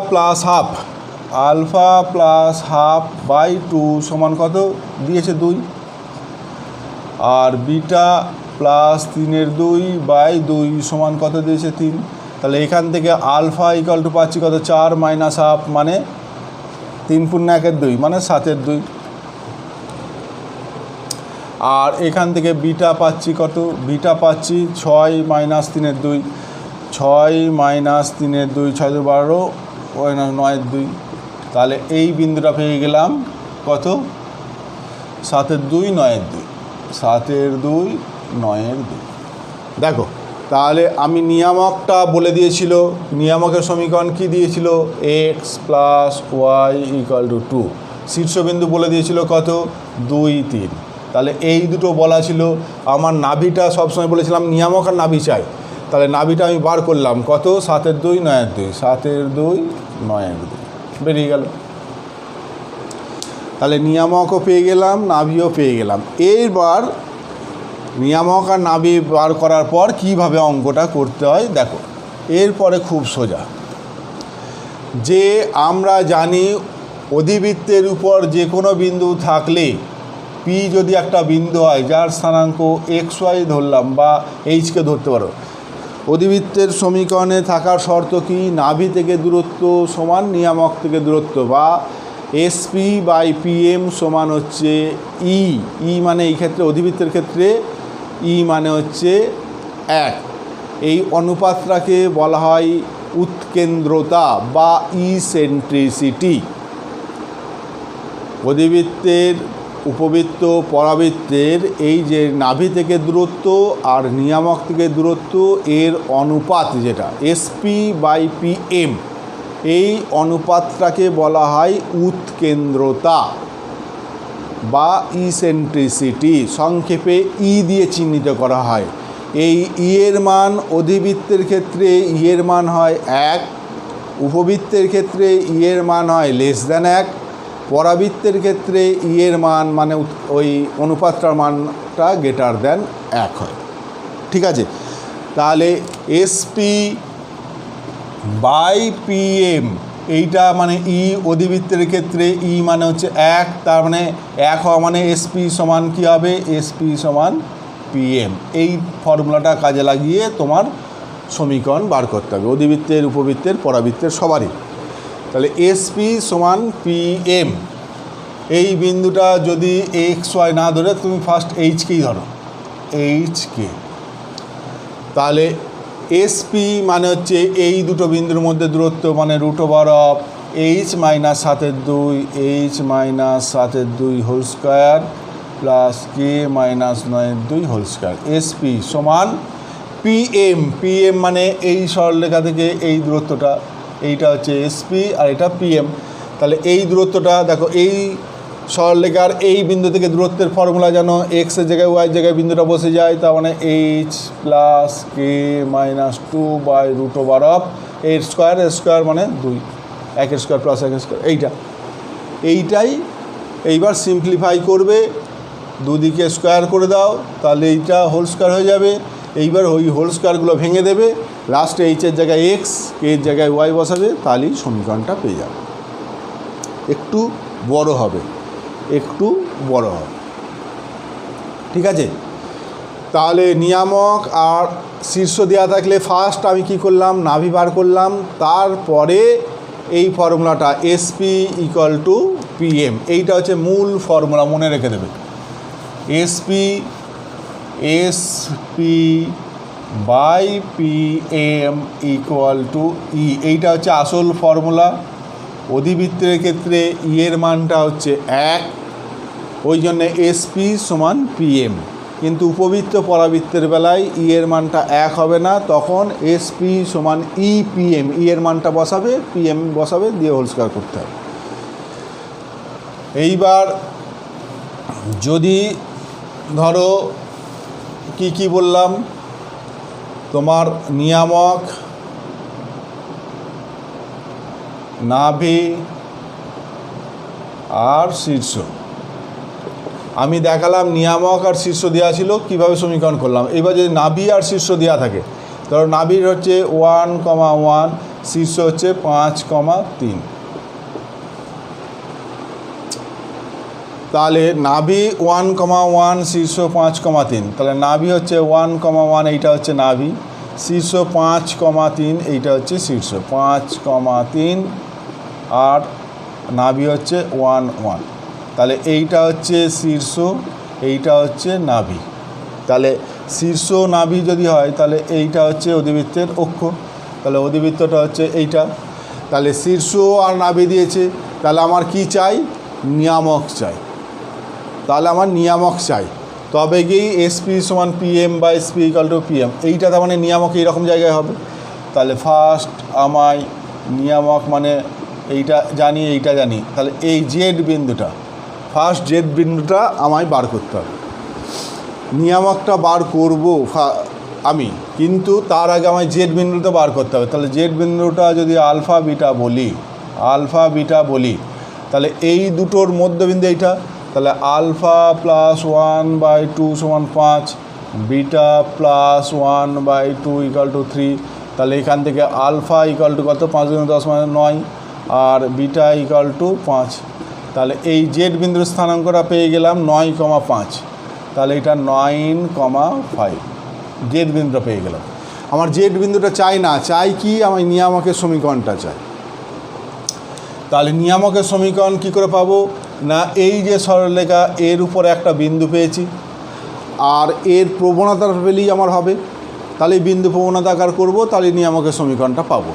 প্লাস হাফ বাই 2 সমান কত দিয়েছে 2, আর বিটা প্লাস 3/2 বাই 2 সমান কত দিয়েছে 3। তাহলে এখান থেকে আলফা ইকুয়াল টু পাচ্ছি কত, 4 মাইনাস হাফ মানে 3 × 1 = 2 মানে 7/2। আর এখান থেকে বিটা পাচ্ছি কত, বিটা পাচ্ছি 6 মাইনাস 3/2, 6 মাইনাস 3/2, 6 × 12 9/2। তাহলে এই বিন্দুটা পেয়ে গেলাম কত, 7/2 9/2, 7/2 9/2। দেখো তাহলে আমি নিয়ামকটা বলে দিয়েছিল, নিয়ামকের সমীকরণ কি দিয়েছিল, x plus y equal to 2। শীর্ষবিন্দু বলে দিয়েছিল কত, 2 3। তাহলে এই দুটো বলা ছিল। আমার নাভিটা সবসময় বলেছিলাম নিয়ামক আর নাভি চাই, তাহলে নাভিটা আমি বার করলাম কত, 7/2 9/2, 7/2 9/2 বেরিয়ে গেল। তাহলে নিয়ামকও পেয়ে গেলাম, নাভিও পেয়ে গেলাম। এইবার নিয়ামক আর নাভি বার করার পর কিভাবে অঙ্কটা করতে হয় দেখো, এরপরে খুব সোজা। যে আমরা জানি অধিবৃত্তের উপর যে কোনো বিন্দু থাকলে পি যদি একটা বিন্দু হয় যার স্থানাঙ্ক XY ধরলাম বা এইচকে ধরতে পারো, অধিবৃত্তের সমীকরণে থাকার শর্ত কি, নাভি থেকে দূরত্ব সমান নিয়ামক থেকে দূরত্ব, বা SP/PM সমান হচ্ছে ই মানে এই ক্ষেত্রে অধিবৃত্তের ক্ষেত্রে ই মানে হচ্ছে 1। এই অনুপাতটাকে বলা হয় উৎকেন্দ্রতা বা ইসেন্ট্রিসিটি। অধিবৃত্তের, উপবৃত্ত, পরাবৃত্তের এই যে নাভি থেকে দূরত্ব আর নিয়ামক থেকে দূরত্ব এর অনুপাত যেটা SP/PM, এই অনুপাতটাকে বলা হয় উৎকেন্দ্রতা বা ইসেন্ট্রিসিটি, সংক্ষেপে ই দিয়ে চিহ্নিত করা হয়। এই ই এর মান অধিবৃত্তের ক্ষেত্রে ই এর মান হয় 1, উপবৃত্তের ক্ষেত্রে ই এর মান হয় <1, পরাবৃত্তের ক্ষেত্রে ই এর মান মানে ওই অনুপাতটার মানটা > 1 হয়। ঠিক আছে, তাহলে SP/PM এইটা মানে ই, অধিবৃত্তের ক্ষেত্রে ই মানে হচ্ছে 1, তার মানে 1 হওয়া মানে SP সমান কী হবে, SP সমান PM। এই ফর্মুলাটা কাজে লাগিয়ে তোমার সমীকরণ বার করতে হবে অধিবৃত্তের, উপবৃত্তের, পরাবৃত্তের সবারই। তাহলে SP সমান PM। এই বিন্দুটা যদি XY না ধরে তুমি ফার্স্ট এইচকেই ধরো, এইচকে, তাহলে SP মানে হচ্ছে এই দুটো বিন্দুর মধ্যে দূরত্ব মানে √H minus 7/2, H minus 7/2 whole square plus K minus 9/2 whole square. SP সমান PM। PM মানে এই সরলরেখা থেকে এই দূরত্বটা, এইটা হচ্ছে SP আর এটা PM। তাহলে এই দূরত্বটা দেখো, এই সরলরেখার এই বিন্দু থেকে দূরত্বের ফর্মুলা যেন x এর জায়গায় y এর জায়গায় বিন্দুটা বসে যায়, তার মানে H প্লাস K মাইনাস 2/√8 এর স্কোয়ার, এর স্কোয়ার মানে 2, 1 স্কোয়ার প্লাস 1 স্কোয়ার, এইটাই এইবার সিম্পলিফাই করবে, দুদিকে স্কোয়ার করে দাও, তাহলে এইটা হোল স্কোয়ার হয়ে যাবে। এইবার ওই হোল স্কোয়ারগুলো ভেঙে দেবে, লাস্টে এইচের জায়গায় এক্স, এর জায়গায় ওয়াই বসাবে, তাহলেই সমীকরণটা পেয়ে যাবে। একটু বড় হবে, একটু বড় হবে, ঠিক আছে। তাহলে নিয়ামক আর শীর্ষ দেওয়া থাকলে ফার্স্ট আমি কি করলাম, নাভি বার করলাম, তারপরে এই ফর্মুলাটা এসপি ইকুয়াল টু পিএম, এইটা হচ্ছে মূল ফর্মুলা, মনে রেখে দেবে। SP by PM equal to E, এইটা হচ্ছে আসল ফর্মুলা। অধিবৃত্তের ক্ষেত্রে ই এর মানটা হচ্ছে 1, ওই জন্যে এসপি সমান পিএম। কিন্তু উপবৃত্ত পরাবৃত্তের বেলায় ই এর মানটা 1 হবে না, তখন এসপি সমান ই পিএম, ই এর মানটা বসাবে, পিএম বসাবে, দিয়ে হোল স্কয়ার করতে হবে। এইবার যদি ধরো কি বললাম, তোমার নিয়ামক, নাভি আর শীর্ষ, আমি দেখালাম নিয়ামক আর শীর্ষ দেওয়া ছিল, কীভাবে সমীকরণ করলাম। এবার যদি নাভি আর শীর্ষ দেওয়া থাকে, ধরো নাভির হচ্ছে 1,1, শীর্ষ হচ্ছে 5,3, তাহলে নাভি 1,1, শীর্ষ 5,3, তাহলে নাভি হচ্ছে 1,1, এইটা হচ্ছে নাভি, শীর্ষ 5,3, এইটা হচ্ছে শীর্ষ 5,3, আর নাভি হচ্ছে 1,1, তাহলে এইটা হচ্ছে শীর্ষ, এইটা হচ্ছে নাভি। তাহলে শীর্ষ নাভি যদি হয়, তাহলে এইটা হচ্ছে অধিবৃত্তের অক্ষ, তাহলে অধিবৃত্তটা হচ্ছে এইটা। তাহলে শীর্ষ আর নাভি দিয়েছে, তাহলে আমার কি চাই, নিয়ামক চাই। তাহলে আমার নিয়ামক চাই, তবে গিয়ে এসপি সমান পিএম বা এসপি ইকুয়াল টু পিএম, এইটা তার মানে নিয়ামক এইরকম জায়গায় হবে। তাহলে ফার্স্ট আমায় নিয়ামক মানে এইটা জানি, এইটা জানি, তাহলে এই জেড বিন্দুটা, ফার্স্ট জেড বিন্দুটা আমায় বার করতে হবে। নিয়ামকটা বার করব আমি, কিন্তু তার আগে আমায় জেড বিন্দুটা বার করতে হবে। তাহলে জেড বিন্দুটা যদি আলফা বিটা বলি, তাহলে এই দুটোর মধ্যবিন্দু এইটা, তাহলে আলফা প্লাস 1/2 সমান 5, বিটা প্লাস 1/2 ইকুয়াল টু 3, তাহলে এখান থেকে আলফা ইকুয়াল টু কত, 5 × 10 = 9, আর বিটা ইকুয়াল টু 5। তাহলে এই জেড বিন্দুর স্থানাঙ্কটা পেয়ে গেলাম 9,5, তাহলে এটা 9,5 জেড বিন্দুটা পেয়ে গেলাম। আমার জেড বিন্দুটা চাই না, চাই কি, আমার নিয়ামকের সমীকরণটা চাই। তাহলে নিয়ামকের সমীকরণ কি করে পাবো না, এই যে সরলরেখা এর উপরে একটা বিন্দু পেয়েছি, আর এর প্রবণতা পেলেই আমার হবে। তাহলে বিন্দু প্রবণতা আকার করবো, তাহলে নিয়ামকের সমীকরণটা পাবো।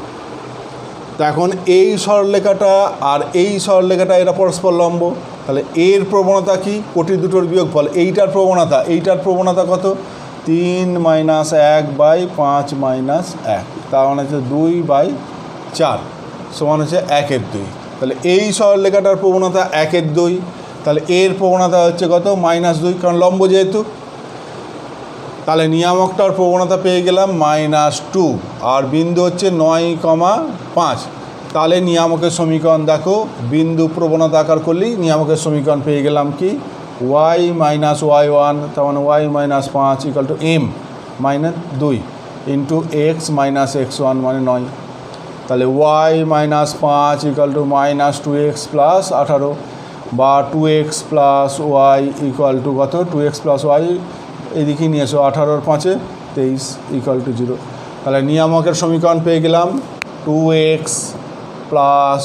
তো এখন এই সরলরেখাটা আর এই সরলরেখাটা এরা পরস্পর লম্ব, তাহলে এর প্রবণতা কি, কোটি দুটোর বিয়োগফল, এইটার প্রবণতা কত, 3 - 1/5 - 1, তার মানে হচ্ছে 2/4 সমান হচ্ছে 1/2। তাহলে এই সরলরেখাটার প্রবণতা 1/2, তাহলে এর প্রবণতা হচ্ছে কত, -2, কারণ লম্ব যেহেতু। তাহলে নিয়ামকটার প্রবণতা পেয়ে গেলাম -2, আর বিন্দু হচ্ছে 9,5। তাহলে নিয়ামকের সমীকরণ দেখো, বিন্দু প্রবণতা আকার করলেই নিয়ামকের সমীকরণ পেয়ে গেলাম কি, y - y1, তার মানে y - 5 equal to m - 2 into x - x1 মানে 9। তাহলে y - 5 equal to -2x plus 18, বা 2x plus y equal to কত, 2x প্লাস y এদিকে নিয়ে এসো, 18 × 5 = 23 ইকুয়াল টু 0। তাহলে নিয়ামকের সমীকরণ পেয়ে গেলাম 2x plus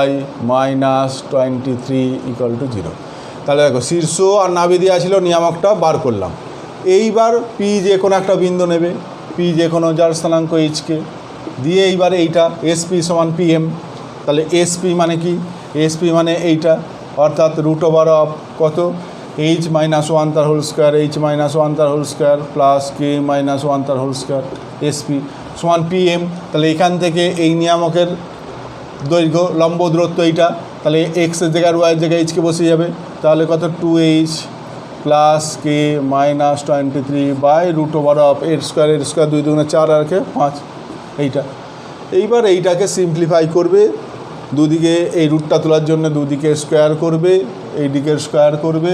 y minus 23 equal to 0। তাহলে দেখো শীর্ষ আর নাভি দেওয়া ছিল, নিয়ামকটা বার করলাম। এইবার পি যে কোনো একটা বিন্দু নেবে, পি যে কোনো যার স্থানাঙ্ক এইচকে দিয়ে, এইবার এইটা এসপি সমান পিএম। তাহলে এসপি মানে কি, এসপি মানে এইটা, অর্থাৎ √অফ কত, h - 1 তার হোল স্কোয়ার, h - 1 তার হোল স্কোয়ার প্লাস k - 1 তার হোল স্কোয়ার, এসপি সমান পিএম। তাহলে এখান থেকে এই নিয়ামকের দৈর্ঘ্য লম্ব দূরত্ব এইটা, তাহলে এক্সের জায়গায় ওয়াইয়ের জায়গায় এইচকে বসে যাবে, তাহলে কত, 2h প্লাস k - 23 বাই √অফ এর স্কোয়ার 2 × 4 আর কে 5, এইটা। এইবার এইটাকে সিম্পলিফাই করবে, দুদিকে এই রুটটা তোলার জন্য দুদিকে স্কোয়ার করবে, এই দিকের স্কোয়ার করবে,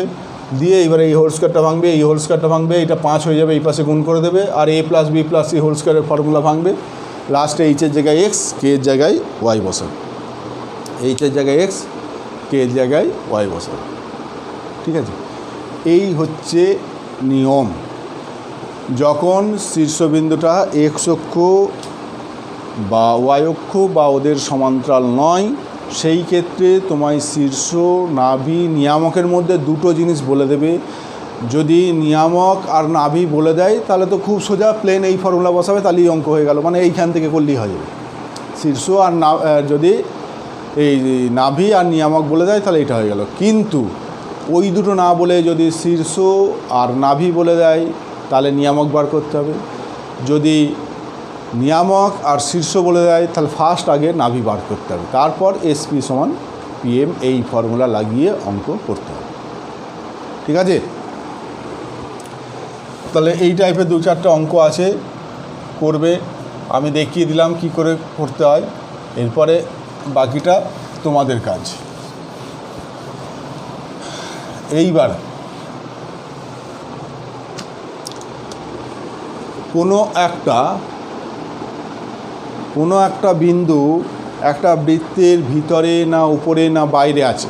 দিয়ে এবারে এই হোল স্কোয়ারটা ভাঙবে, এই হোল স্কোয়ারটা ভাঙবে, এটা 5 হয়ে যাবে, এই পাশে গুণ করে দেবে, আর a plus b plus c whole স্কোয়ারের ফর্মুলা ভাঙবে, লাস্টে এইচের জায়গায় এক্স, কে এর জায়গায় ওয়াই বসাবে, এইচের জায়গায় এক্স, কে এর জায়গায় ওয়াই বসাবে। ঠিক আছে, এই হচ্ছে নিয়ম। যখন শীর্ষবিন্দুটা এক্স অক্ষ বা ওয়াই অক্ষ বা ওদের সমান্তরাল নয়, সেই ক্ষেত্রে তোমায় শীর্ষ নাভি নিয়ামকের মধ্যে দুটো জিনিস বলে দেবে। যদি নিয়ামক আর নাভি বলে দেয় তাহলে তো খুব সোজা প্লেন এই ফর্মুলা বসাবে, তাহলেই অঙ্ক হয়ে গেল, মানে এইখান থেকে করলেই হয়ে যাবে। শীর্ষ আর যদি এই নাভি আর নিয়ামক বলে দেয় তাহলে এটা হয়ে গেল। কিন্তু ওই দুটো না বলে যদি শীর্ষ আর নাভি বলে দেয় তাহলে নিয়ামক বার করতে হবে। যদি নিয়ামক আর শীর্ষ বলে দেয় তাহলে ফার্স্ট আগে নাভি বার করতে হবে, তারপর এসপি সমান পিএম এই ফর্মুলা লাগিয়ে অঙ্ক করতে হবে। ঠিক আছে, তাহলে এই টাইপের 2-4টা অঙ্ক আছে, করবে। আমি দেখিয়ে দিলাম কি করে করতে হয়, এরপরে বাকিটা তোমাদের কাজ। এইবার কোনো একটা বিন্দু একটা বৃত্তের ভিতরে না উপরে না বাইরে আছে,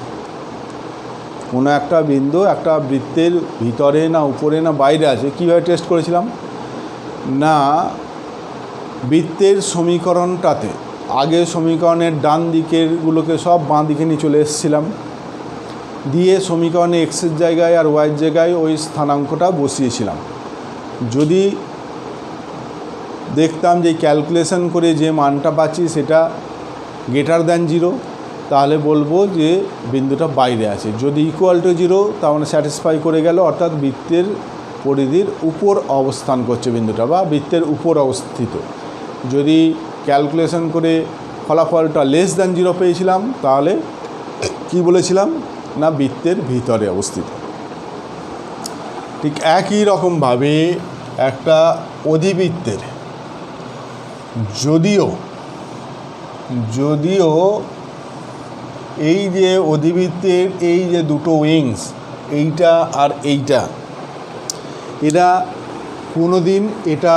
কোনো একটা বিন্দু একটা বৃত্তের ভিতরে না উপরে না বাইরে আছে। কীভাবে টেস্ট করেছিলাম না, বৃত্তের সমীকরণটাতে আগে সমীকরণের ডান দিকেরগুলোকে সব বাঁ দিকে নিয়ে চলে এসেছিলাম, দিয়ে সমীকরণে এক্সের জায়গায় আর ওয়াইয়ের জায়গায় ওই স্থানাঙ্কটা বসিয়েছিলাম। যদি দেখতাম যে ক্যালকুলেশন করে যে মানটা পাচ্ছি সেটা গ্রেটার দ্যান 0, তাহলে বলবো যে বিন্দুটা বাইরে আছে। যদি ইকুয়াল টু 0 তার মানে স্যাটিসফাই করে গেল, অর্থাৎ বৃত্তের পরিধির উপর অবস্থান করছে বিন্দুটা বা বৃত্তের উপর অবস্থিত। যদি ক্যালকুলেশন করে ফলাফলটা লেস দ্যান 0 পেয়েছিলাম তাহলে কি বলেছিলাম না বৃত্তের ভিতরে অবস্থিত। ঠিক একই রকমভাবে একটা অধিবৃত্তের যদিও এই যে অধিবৃত্তের এই যে দুটো উইংস, এইটা আর এইটা, এরা কোনো দিন এটা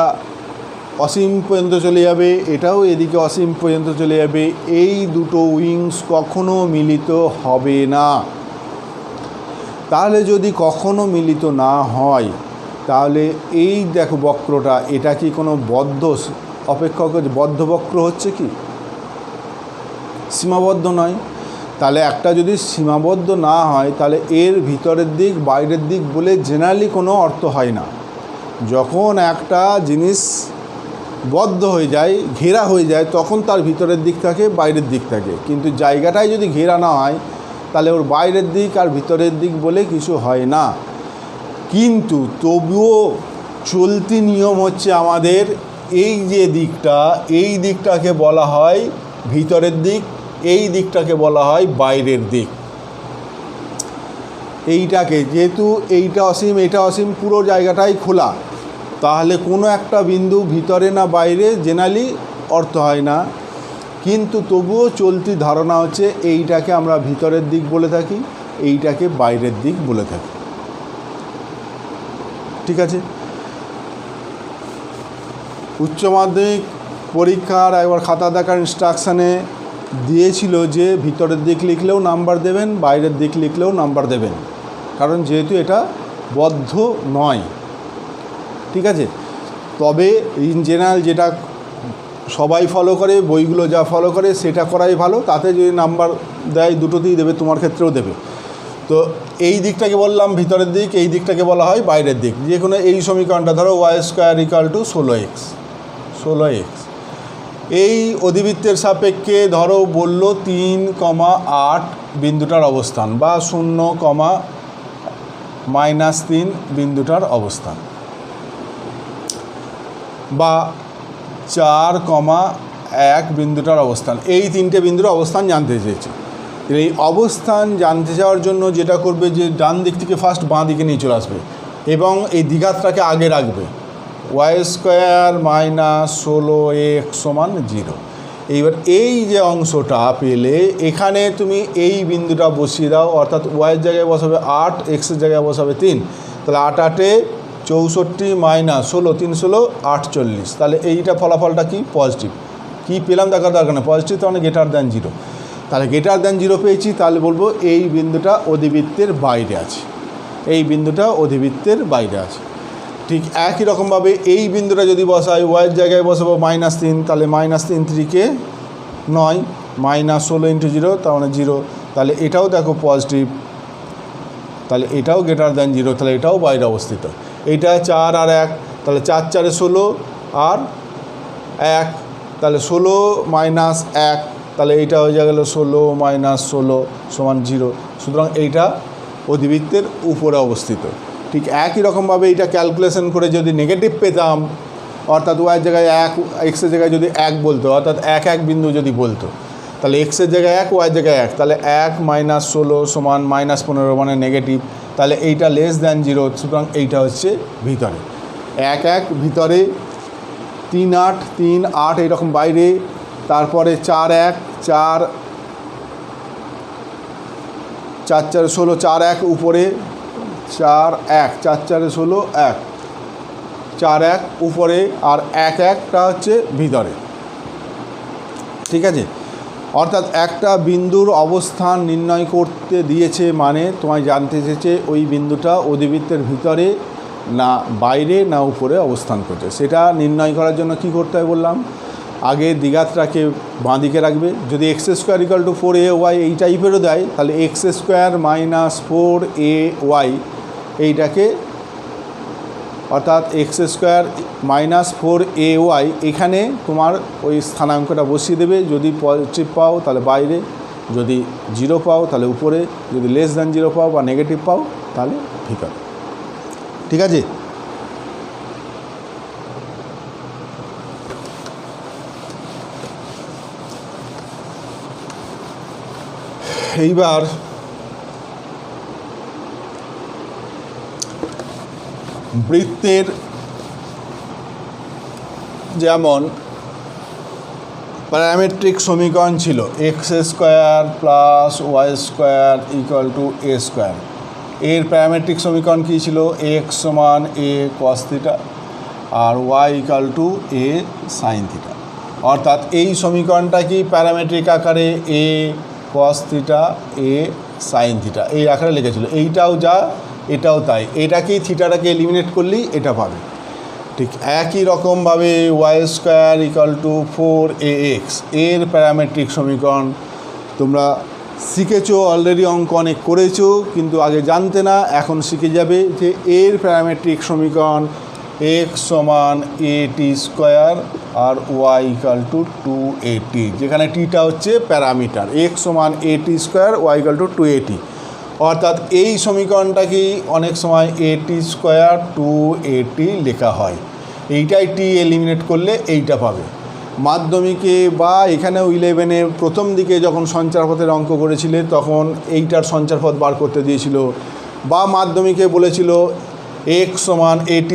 অসীম পর্যন্ত চলে যাবে, এটাও এদিকে অসীম পর্যন্ত চলে যাবে, এই দুটো উইংস কখনো মিলিত হবে না। তাহলে যদি কখনো মিলিত না হয় তাহলে এই দেখো বক্রটা, এটা কি কোনো বদ্ধ বক্র হচ্ছে কি? সীমাবদ্ধ নয়। তাহলে একটা যদি সীমাবদ্ধ না হয় তাহলে এর ভিতরের দিক বাইরের দিক বলে জেনারেলি কোনো অর্থ হয় না। যখন একটা জিনিস বদ্ধ হয়ে যায়, ঘেরা হয়ে যায়, তখন তার ভিতরের দিক থাকে বাইরের দিক থাকে, কিন্তু জায়গাটায় যদি ঘেরা না হয় তাহলে ওর বাইরের দিক আর ভিতরের দিক বলে কিছু হয় না। কিন্তু তবুও চলতি নিয়ম হচ্ছে আমাদের এই যে দিকটা, এই দিকটাকে বলা হয় ভিতরের দিক, এই দিকটাকে বলা হয় বাইরের দিক। এইটাকে যেহেতু এইটা অসীম এটা অসীম, পুরো জায়গাটাই খোলা, তাহলে কোনো একটা বিন্দু ভিতরে না বাইরে জেনারেলি অর্থ হয় না। কিন্তু তবুও চলতি ধারণা হচ্ছে এইটাকে আমরা ভিতরের দিক বলে থাকি, এইটাকে বাইরের দিক বলে থাকি। ঠিক আছে, উচ্চ মাধ্যমিক পরীক্ষার একবার খাতা দেখার ইনস্ট্রাকশানে দিয়েছিল যে ভিতরের দিক লিখলেও নাম্বার দেবেন, বাইরের দিক লিখলেও নাম্বার দেবেন, কারণ যেহেতু এটা বদ্ধ নয়। ঠিক আছে, তবে ইন জেনারেল যেটা সবাই ফলো করে, বইগুলো যা ফলো করে সেটা করাই ভালো। তাতে যদি নাম্বার দেয় দুটোতেই দেবে, তোমার ক্ষেত্রেও দেবে। তো এই দিকটাকে বললাম ভিতরের দিক, এই দিকটাকে বলা হয় বাইরের দিক। যে কোনো এই সমীকরণটা ধরো Y square equal two 16x, এই অধিবৃত্তের সাপেক্ষে ধরো বলল 3,8 বিন্দুটার অবস্থান, বা 0,-3 বিন্দুটার অবস্থান, বা 4,1 বিন্দুটার অবস্থান। এই তিনটে বিন্দুর অবস্থান জানতে চেয়েছে। এই অবস্থান জানতে চাওয়ার জন্য যেটা করবে যে ডান দিক থেকে ফার্স্ট বাঁ দিকে নিয়ে চলে আসবে এবং এই দ্বিঘাতটাকে আগে রাখবে, ওয়াই স্কোয়ার মাইনাস 16x সমান 0। এইবার এই যে অংশটা পেলে এখানে তুমি এই বিন্দুটা বসিয়ে দাও, অর্থাৎ ওয়াইয়ের জায়গায় বসাবে 8, এক্সের জায়গায় বসাবে 3, তাহলে 8 8 64 মাইনাস 16 3 16 48, তাহলে এইটা ফলাফলটা কি পজিটিভ। কি পেলাম দেখার দরকার না, পজিটিভ তো মানে গ্রেটার দ্যান 0, তাহলে গ্রেটার দ্যান 0 পেয়েছি, তাহলে বলবো এই বিন্দুটা অধিবৃত্তের বাইরে আছে, এই বিন্দুটা অধিবৃত্তের বাইরে আছে। ঠিক একই রকমভাবে এই বিন্দুটা যদি বসাই ওয়াইয়ের জায়গায় বসাবো -3, তাহলে -3 3 × 9 মাইনাস 16 × 0 তার মানে 0, তাহলে এটাও দেখো পজিটিভ, তাহলে এটাও গ্রেটার দ্যান 0, তাহলে এটাও বাইরে অবস্থিত। এইটা 4 আর 1, তাহলে 4 4 16 আর 1, তাহলে 16 মাইনাস 1, তাহলে এইটা হয়ে গেল 16 মাইনাস 16 সমান 0, সুতরাং এইটা অধিবৃত্তের উপরে অবস্থিত। ঠিক একই রকমভাবে এইটা ক্যালকুলেশন করে যদি নেগেটিভ পেতাম, অর্থাৎ ওয়াইয়ের জায়গায় 1, এক্সের জায়গায় যদি 1 বলতো, অর্থাৎ 1 1 বিন্দু যদি বলতো, তাহলে এক্সের জায়গায় 1, ওয়াইয়ের জায়গায় 1, তাহলে 1 মাইনাস 16 সমান -15 মানে নেগেটিভ, তাহলে এইটা লেস দ্যান 0, সুতরাং এইটা হচ্ছে ভিতরে। 1 1 ভিতরে, 3 8 3 8 এইরকম বাইরে, তারপরে 4 1 4 4 4 16 4 1 উপরে, 4 1 4 4 16 1 4 1 উপরে, আর 1 1টা হচ্ছে ভিতরে। ঠিক আছে, অর্থাৎ একটা বিন্দুর অবস্থান নির্ণয় করতে দিয়েছে, মানে তোমায় জানতে চেয়েছে ওই বিন্দুটা অধিবৃত্তের ভিতরে না বাইরে না উপরে অবস্থান করছে। সেটা নির্ণয় করার জন্য কি করতে হয় বললাম, আগে দ্বিঘাতটাকে বাঁ দিকে রাখবে। যদি x² = 4ay এই টাইপেরও দেয়, তাহলে x² - 4ay এইটাকে, অর্থাৎ x² - 4ay এখানে তোমার ওই স্থানাঙ্কটা বসিয়ে দেবে। যদি পজিটিভ পাও তাহলে বাইরে, যদি 0 পাও তাহলে উপরে, যদি লেস দ্যান 0 পাও বা নেগেটিভ পাও তাহলে ভিতরে। ঠিক আছে, এইবার বৃত্তের যেমন প্যারামেট্রিক সমীকরণ ছিল x² + y² = a², এর প্যারামেট্রিক সমীকরণ কী ছিল, x সমান a cos θ R y = a sin θ, অর্থাৎ এই সমীকরণটা কি প্যারামেট্রিক আকারে a cos θ a sin θ এই আকারে লিখেছিল। এইটাও যা এটাও তাই, এটাকেই থিটাটাকে এলিমিনেট করলেই এটা পাবে। ঠিক একই রকমভাবে y² = 4ax এর প্যারামেট্রিক সমীকরণ তোমরা শিখেছো, অলরেডি অঙ্ক অনেক করেছো, কিন্তু আগে জানতে না, এখন শিখে যাবে যে এর প্যারামেট্রিক সমীকরণ x সমান at² আর y = 2at, যেখানে টিটা হচ্ছে প্যারামিটার। x সমান at², y = 2at, অর্থাৎ এই সমীকরণটাকেই অনেক সময় at² 2at লেখা হয়। এইটাই টি এলিমিনেট করলে এইটা পাবে। মাধ্যমিকে বা এখানেও 11-এ প্রথম দিকে যখন সঞ্চারপথের অঙ্ক করেছিলে তখন এইটার সঞ্চারপথ বার করতে দিয়েছিল, বা মাধ্যমিকে বলেছিল x সমান at²,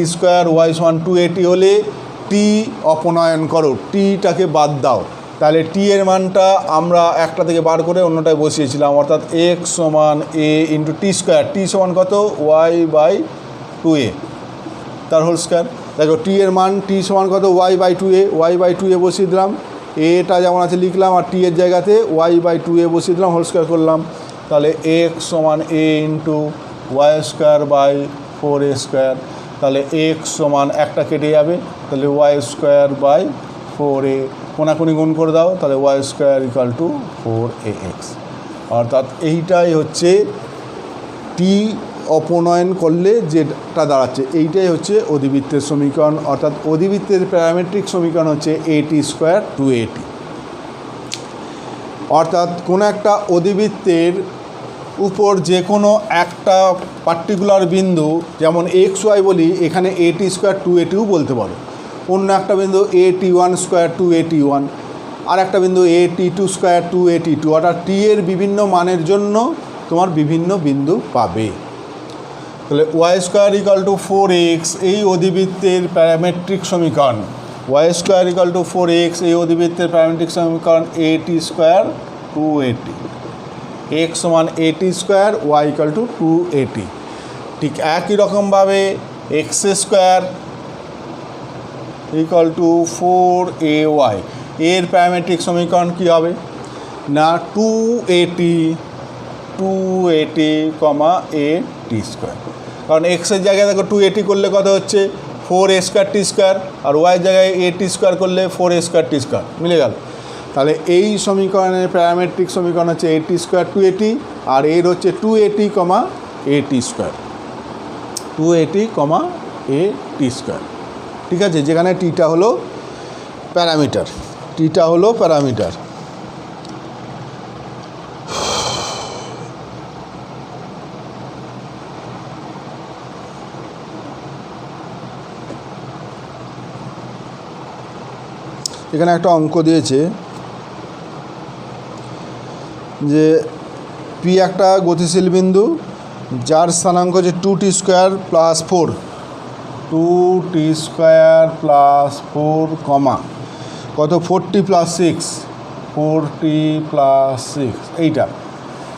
y সমান 2at হলে টি অপনয়ন করো, টিটাকে বাদ দাও, তাহলে টি এর মানটা আমরা একটা থেকে বার করে অন্যটায় বসিয়েছিলাম, অর্থাৎ x সমান a × t², টি সমান কত, y/2a তার হোল স্কোয়ার। দেখো টি এর মান টি সমান কত, y/2a, y/2a বসিয়ে দিলাম, এটা যেমন আছে লিখলাম, আর টি এর জায়গাতে y/2a বসিয়ে দিলাম, হোল স্কোয়ার করলাম, তাহলে x সমান a × y²/4a², তাহলে x সমান একটা কেটে যাবে, তাহলে y²/4a, কোনাকুনি গুণ করে দাও, তাহলে y² = 4ax, অর্থাৎ এইটাই হচ্ছে টি অপনয়ন করলে যেটা দাঁড়াচ্ছে, এইটাই হচ্ছে অধিবৃত্তের সমীকরণ, অর্থাৎ অধিবৃত্তের প্যারামেট্রিক সমীকরণ হচ্ছে at² 2at। অর্থাৎ কোনো একটা অধিবৃত্তের উপর যে কোনো একটা পার্টিকুলার বিন্দু, যেমন xy বলি, এখানে at² 2atও বলতে পারো, অন্য একটা বিন্দু at1² 2at1, আর একটা বিন্দু at2² 2at2, অর্থাৎ টি এর বিভিন্ন মানের জন্য তোমার বিভিন্ন বিন্দু পাবে। তাহলে y² = 4x এই অধিবৃত্তের প্যারামেট্রিক সমীকরণ, y square equal to 4x, এই অধিবৃত্তের প্যারামেট্রিক সমীকরণ এটি স্কোয়ার 2at, x সমান এটি square, Y equal two 2at। ঠিক একই রকমভাবে x square equal to 4ay, এর প্যারামেট্রিক সমীকরণ কী হবে না 2at, কমা at স্কোয়ার, কারণ এক্সের জায়গায় দেখো 2at করলে কত হচ্ছে 4a স্কোয়ার টি স্কোয়ার, আর ওয়াইয়ের জায়গায় at স্কোয়ার করলে 4a স্কোয়ার টি স্কোয়ার, মিলে গেল। তাহলে এই সমীকরণের প্যারামেট্রিক সমীকরণ হচ্ছে at স্কোয়ার 2at, আর এর হচ্ছে 2at, at square, 2at, at square. ঠিক আছে, যেখানে টিটা হলো প্যারামিটার, এখানে একটা অঙ্ক দিয়েছে যে পি একটা গতিশীল বিন্দু যার স্থানাঙ্ক হচ্ছে 2t square plus 4, 2t square plus 4, কমা কত 4t প্লাস 6, 4t প্লাস 6, এইটা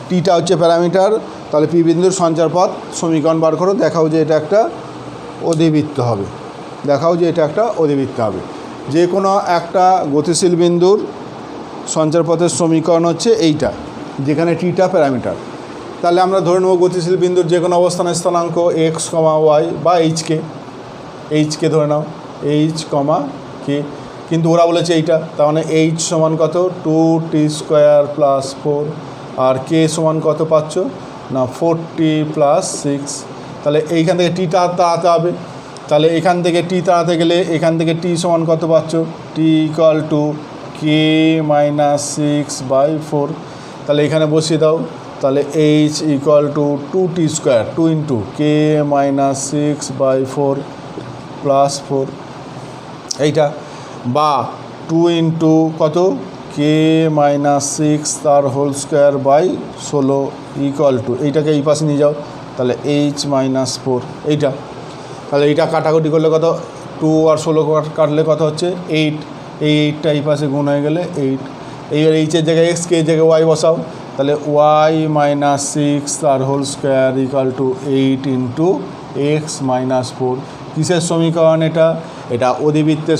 টিটা হচ্ছে প্যারামিটার। তাহলে পি বিন্দুর সঞ্চারপথ সমীকরণ বার করো, দেখাও যে এটা একটা অধিবৃত্ত হবে, যে কোনো একটা গতিশীল বিন্দুর সঞ্চারপথের সমীকরণ হচ্ছে এইটা, যেখানে টিটা প্যারামিটার। তাহলে আমরা ধরে নেব গতিশীল বিন্দুর যে কোনো অবস্থানের স্থানাঙ্ক এক্স, ওয়াই বা এইচকে ধরে নাও, কে, কিন্তু ওরা বলেছে এইটা, তার মানে এইচ সমান কত 2t স্কোয়ার প্লাস 4, আর কে সমান কত পাচ্ছ না 4t প্লাস 6। তাহলে এইখান থেকে টি তাড়াতে হবে, তাহলে এখান থেকে টি তাড়াতে গেলে এখান থেকে টি সমান কত পাচ্ছ টি ইকাল টু কে মাইনাস 6/4। তাহলে এখানে বসিয়ে দাও, তাহলে H equal to 2t square 2 into k minus 6/4 plus 4, এইটা, বা 2 ইন্টু কত কে মাইনাস 6 তার whole square by 16 equal to, এইটাকে এই পাশে নিয়ে যাও, তাহলে এইচ মাইনাস 4, এইটা। তাহলে এইটা কাটাকুটি করলে কত 2 আর 16 কাটলে কত হচ্ছে 8, এই 8টা এই পাশে গুণ হয়ে গেলে 8। এইবার এইচের জায়গায় এক্স, কে জায়গায় ওয়াই বসাও, তাহলে ওয়াই মাইনাস 6 তার whole square equal to 8 into x minus 4। কিসের সমীকরণ এটা অধিবৃত্তের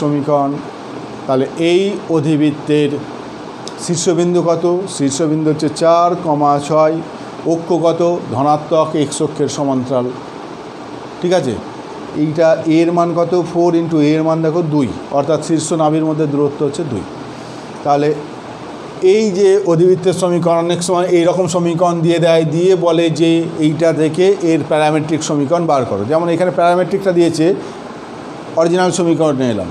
সমীকরণ, তাহলে এই অধিবৃত্তের শীর্ষবিন্দু কত, শীর্ষবিন্দু হচ্ছে 4,6, অক্ষ কত ধনাত্মক এক্স অক্ষের সমান্তরাল। ঠিক আছে, এইটা এর মান কত 4 ইন্টু এর মান দেখো 2, অর্থাৎ শীর্ষ নাভির মধ্যে দূরত্ব হচ্ছে 2। তাহলে এই যে অধিবৃত্তের সমীকরণ অনেক সময় এইরকম সমীকরণ দিয়ে বলে যে এইটা থেকে এর প্যারামেট্রিক সমীকরণ বার করো, যেমন এখানে প্যারামেট্রিকটা দিয়েছে, অরিজিনাল সমীকরণ নিয়ে এলাম,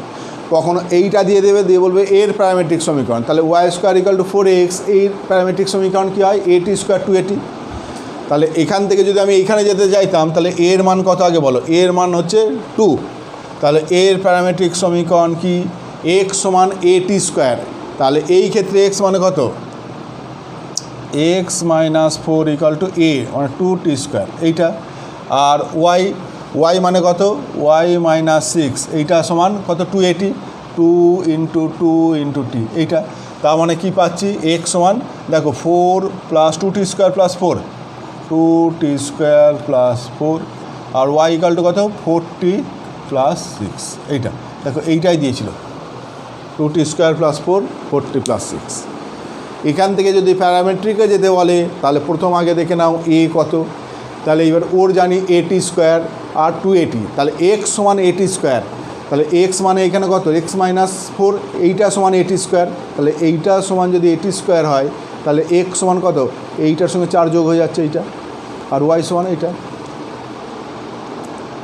কখনো এইটা দিয়ে দেবে, দিয়ে বলবে এর প্যারামেট্রিক সমীকরণ, তাহলে Y square equal to 4x, এর প্যারামেট্রিক সমীকরণ কী হয় at স্কোয়ার 2at। তাহলে এখান থেকে যদি আমি এইখানে যেতে চাইতাম, তাহলে এর মান কত আগে বলো, এর মান হচ্ছে 2, তাহলে এর প্যারামেট্রিক সমীকরণ কি x সমান at স্কোয়ার, তাহলে এই ক্ষেত্রে x মানে কত x minus 4 equal to a মানে 2t স্কোয়ার, এইটা, আর ওয়াই মানে কত ওয়াই মাইনাস 6, এইটা সমান কত 2at, 2 ইন্টু টি, এইটা। তার মানে কি পাচ্ছি x সমান দেখো 4 plus 2t square plus 4, 2t square plus 4, আর ওয়াই ইকাল টু কত 4t প্লাস 6, এইটা দেখো এইটাই দিয়েছিল 2t square plus 4, 4t plus 6। এখান থেকে যদি প্যারামেট্রিকে যেতে বলে, তাহলে প্রথম আগে দেখে নাও এ কত, তাহলে এবার ওর জানি at স্কোয়ার আর 2at, তাহলে x সমান at স্কোয়ার, তাহলে x মানে এখানে কত x মাইনাস 4, এইটা সমান at স্কোয়ার, তাহলে এইটা সমান যদি at স্কোয়ার হয়, তাহলে x সমান কত এইটার সঙ্গে 4 যোগ হয়ে যাচ্ছে এইটা, আর y সমান এইটা।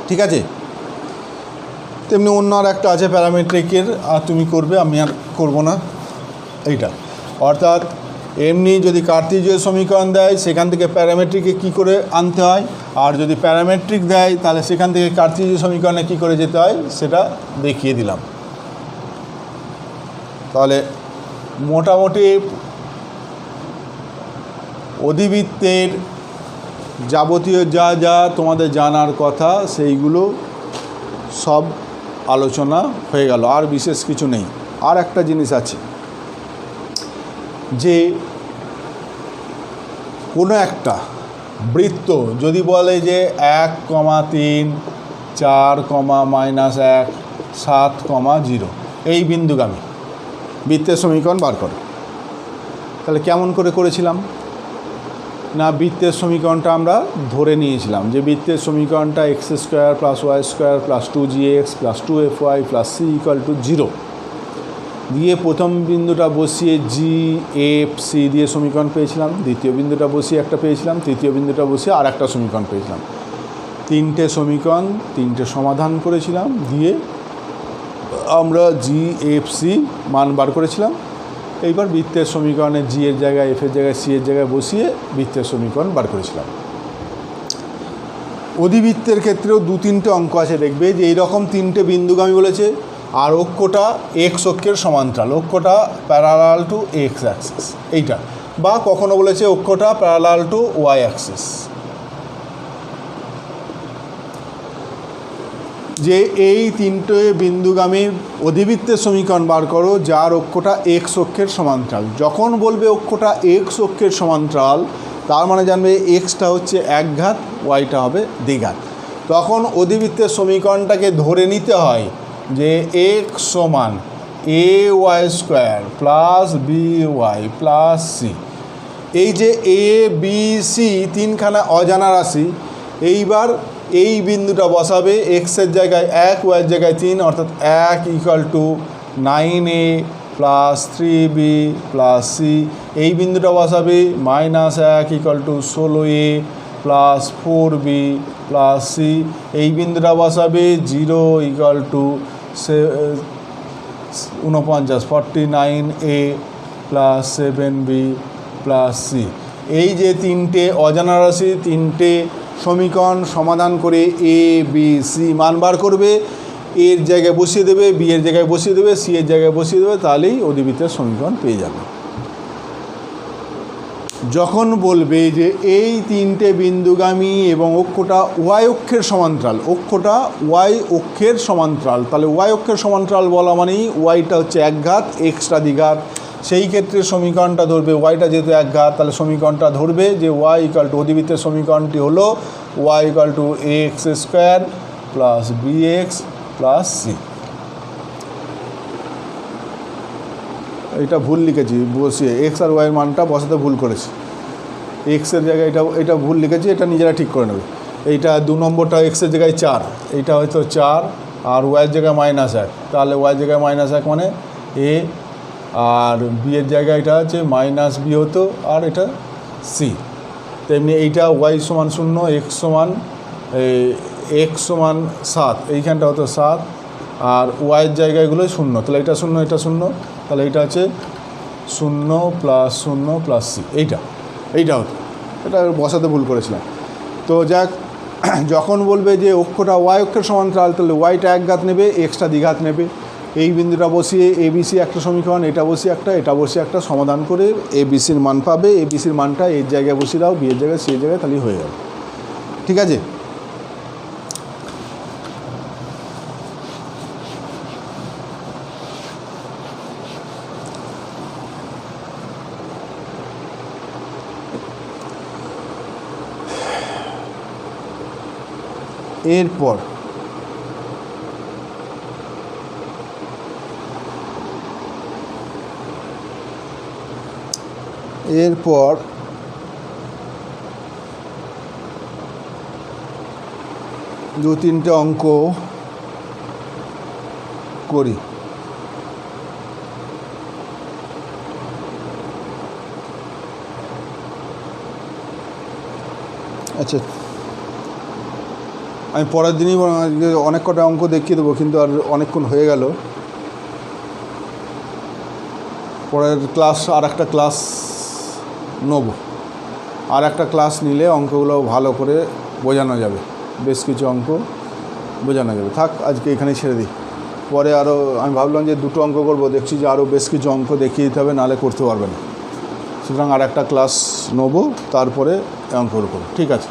ঠিক আছে, তেমনি অন্য আর একটা আছে প্যারামেট্রিকের, আর তুমি করবে, আমি আর করবো না, এইটা। অর্থাৎ এমনি যদি কার্তেজীয় সমীকরণ দেয়, সেখান থেকে প্যারামেট্রিকে কী করে আনতে হয়, আর যদি প্যারামেট্রিক দেয়, তাহলে সেখান থেকে কার্তেজীয় সমীকরণে কী করে যেতে হয় সেটা দেখিয়ে দিলাম। তাহলে মোটামুটি অধিবৃত্তের যাবতীয় যা যা তোমাদের জানার কথা সেইগুলো সব আলোচনা হয়ে গেল, আর বিশেষ কিছু নেই। আর একটা জিনিস আছে যে কোনো একটা বৃত্ত যদি বলে যে 1,3 4, -1 7, 0 এই বিন্দুগামী বৃত্তের সমীকরণ বার করো, তাহলে কেমন করে করেছিলাম না, বৃত্তের সমীকরণটা আমরা ধরে নিয়েছিলাম যে বৃত্তের সমীকরণটা x² + y² + 2gx + 2fy + c = 0 দিয়ে প্রথম বিন্দুটা বসিয়ে GFC দিয়ে সমীকরণ পেয়েছিলাম, দ্বিতীয় বিন্দুটা বসিয়ে একটা পেয়েছিলাম, তৃতীয় বিন্দুটা বসিয়ে আর একটা সমীকরণ পেয়েছিলাম। তিনটে সমীকরণ, তিনটে সমাধান করেছিলাম, দিয়ে আমরা GFC মান বার করেছিলাম। এইবার বৃত্তের সমীকরণে জি এর জায়গায়, এফ এর জায়গায়, সি এর জায়গায় বসিয়ে বৃত্তের সমীকরণ বার করেছিলাম। অধিবৃত্তের ক্ষেত্রেও 2-3টে অঙ্ক আছে, দেখবে যে এইরকম তিনটে বিন্দুগামী বলেছে, আর অক্ষটা এক্স অক্ষের সমান্তরাল, অক্ষটা প্যারালাল টু এক্স অ্যাক্সিস এইটা, বা কখনো বলেছে অক্ষটা প্যারালাল টু ওয়াই অ্যাক্সিস। যে এই তিনটে বিন্দুগামীর অধিবৃত্তের সমীকরণ বার করো যার অক্ষটা এক্স অক্ষের সমান্তরাল। যখন বলবে অক্ষটা এক্স অক্ষের সমান্তরাল, তার মানে জানবে এক্সটা হচ্ছে এক ঘাত, ওয়াইটা হবে দ্বিঘাত। তখন অধিবৃত্তের সমীকরণটাকে ধরে নিতে হয় যে এক্স সমান AY² + BY + C। এই যে এ বি সি তিনখানা অজানা রাশি, এইবার এই বিন্দুটা বসাবে এক্সের জায়গায় 1, ওয়াইয়ের জায়গায় 3, অর্থাৎ 1 = 9A + 3B + C। এই বিন্দুটা বসাবে -1 = 16A + 4B + C। এই বিন্দুটা বসাবে 0 = 49A + 7B + C। এই যে তিনটে অজানা রাশি, তিনটে সমীকরণ সমাধান করে এ বি সি মান বার করবে, এর জায়গায় বসিয়ে দেবে, বি এর জায়গায় বসিয়ে দেবে, সি এর জায়গায় বসিয়ে দেবে, তাহলেই অধিবৃত্তের সমীকরণ পেয়ে যাবে। যখন বলবে যে এই তিনটে বিন্দুগামী এবং অক্ষটা ওয়াই অক্ষের সমান্তরাল, অক্ষটা ওয়াই অক্ষের সমান্তরাল, তাহলে ওয়াই অক্ষের সমান্তরাল বলা মানেই ওয়াইটা হচ্ছে এক ঘাত, এক্সটা দ্বিঘাত। সেই ক্ষেত্রে সমীকরণটা ধরবে, ওয়াইটা যেহেতু এক ঘাত, তাহলে সমীকরণটা ধরবে যে ওয়াই = অধিবৃত্তের সমীকরণটি হলো ওয়াই = ax² + bx + c। এটা ভুল লিখেছি বসিয়ে, এক্স আর ওয়াইয়ের মানটা বসাতে ভুল করেছি, এক্সের জায়গায় এটা ভুল লিখেছি, এটা নিজেরা ঠিক করে নেবে। এইটা 2 নম্বরটা এক্সের জায়গায় 4, এইটা হয়তো 4, আর ওয়াইয়ের জায়গায় -1, তাহলে ওয়াইয়ের জায়গায় -1 মানে এ, আর বি এর জায়গায় এটা হচ্ছে -b হতো, আর এটা সি। তেমনি এইটা ওয়াই সমান 0, এক্স সমান 7, এইখানটা হতো 7, আর ওয়াইয়ের জায়গাগুলোই 0, তাহলে এটা 0, এটা 0, তাহলে এটা হচ্ছে 0 + 0 + c। এইটা হতো, এটা বসাতে ভুল করেছিলাম। তো যাক, যখন বলবে যে অক্ষটা ওয়াই অক্ষের সমান্তরাল, তাহলে ওয়াইটা এক ঘাত নেবে, এক্সটা দ্বিঘাত নেবে। এই বিন্দুটা বসিয়ে এবিসি একটা সমীকরণ, এটা বসিয়ে একটা, এটা বসিয়ে একটা সমাধান করে এবিসির মান পাবে। এবিসির মানটা এর জায়গায় বসিয়ে দাও, বি এর জায়গায়, সি এর জায়গায়, তাহলেই হয়ে যাবে। ঠিক আছে? এরপর দু তিনটে অঙ্ক করি। আচ্ছা, আমি পরের দিনই অনেক কটা অঙ্ক দেখিয়ে দেবো, কিন্তু আর অনেকক্ষণ হয়ে গেল। পরের ক্লাস আর একটা ক্লাস নেব, আর একটা ক্লাস নিলে অঙ্কগুলো ভালো করে বোঝানো যাবে, বেশ কিছু অঙ্ক বোঝানো যাবে। থাক, আজকে এখানেই ছেড়ে দিই। পরে আরও আমি ভাবলাম যে 2টো অঙ্ক করবো, দেখছি যে আরও বেশ কিছু অঙ্ক দেখিয়ে দিতে হবে, নাহলে করতে পারবে না। সুতরাং আর একটা ক্লাস নেব, তারপরে অঙ্কগুলো করবো। ঠিক আছে।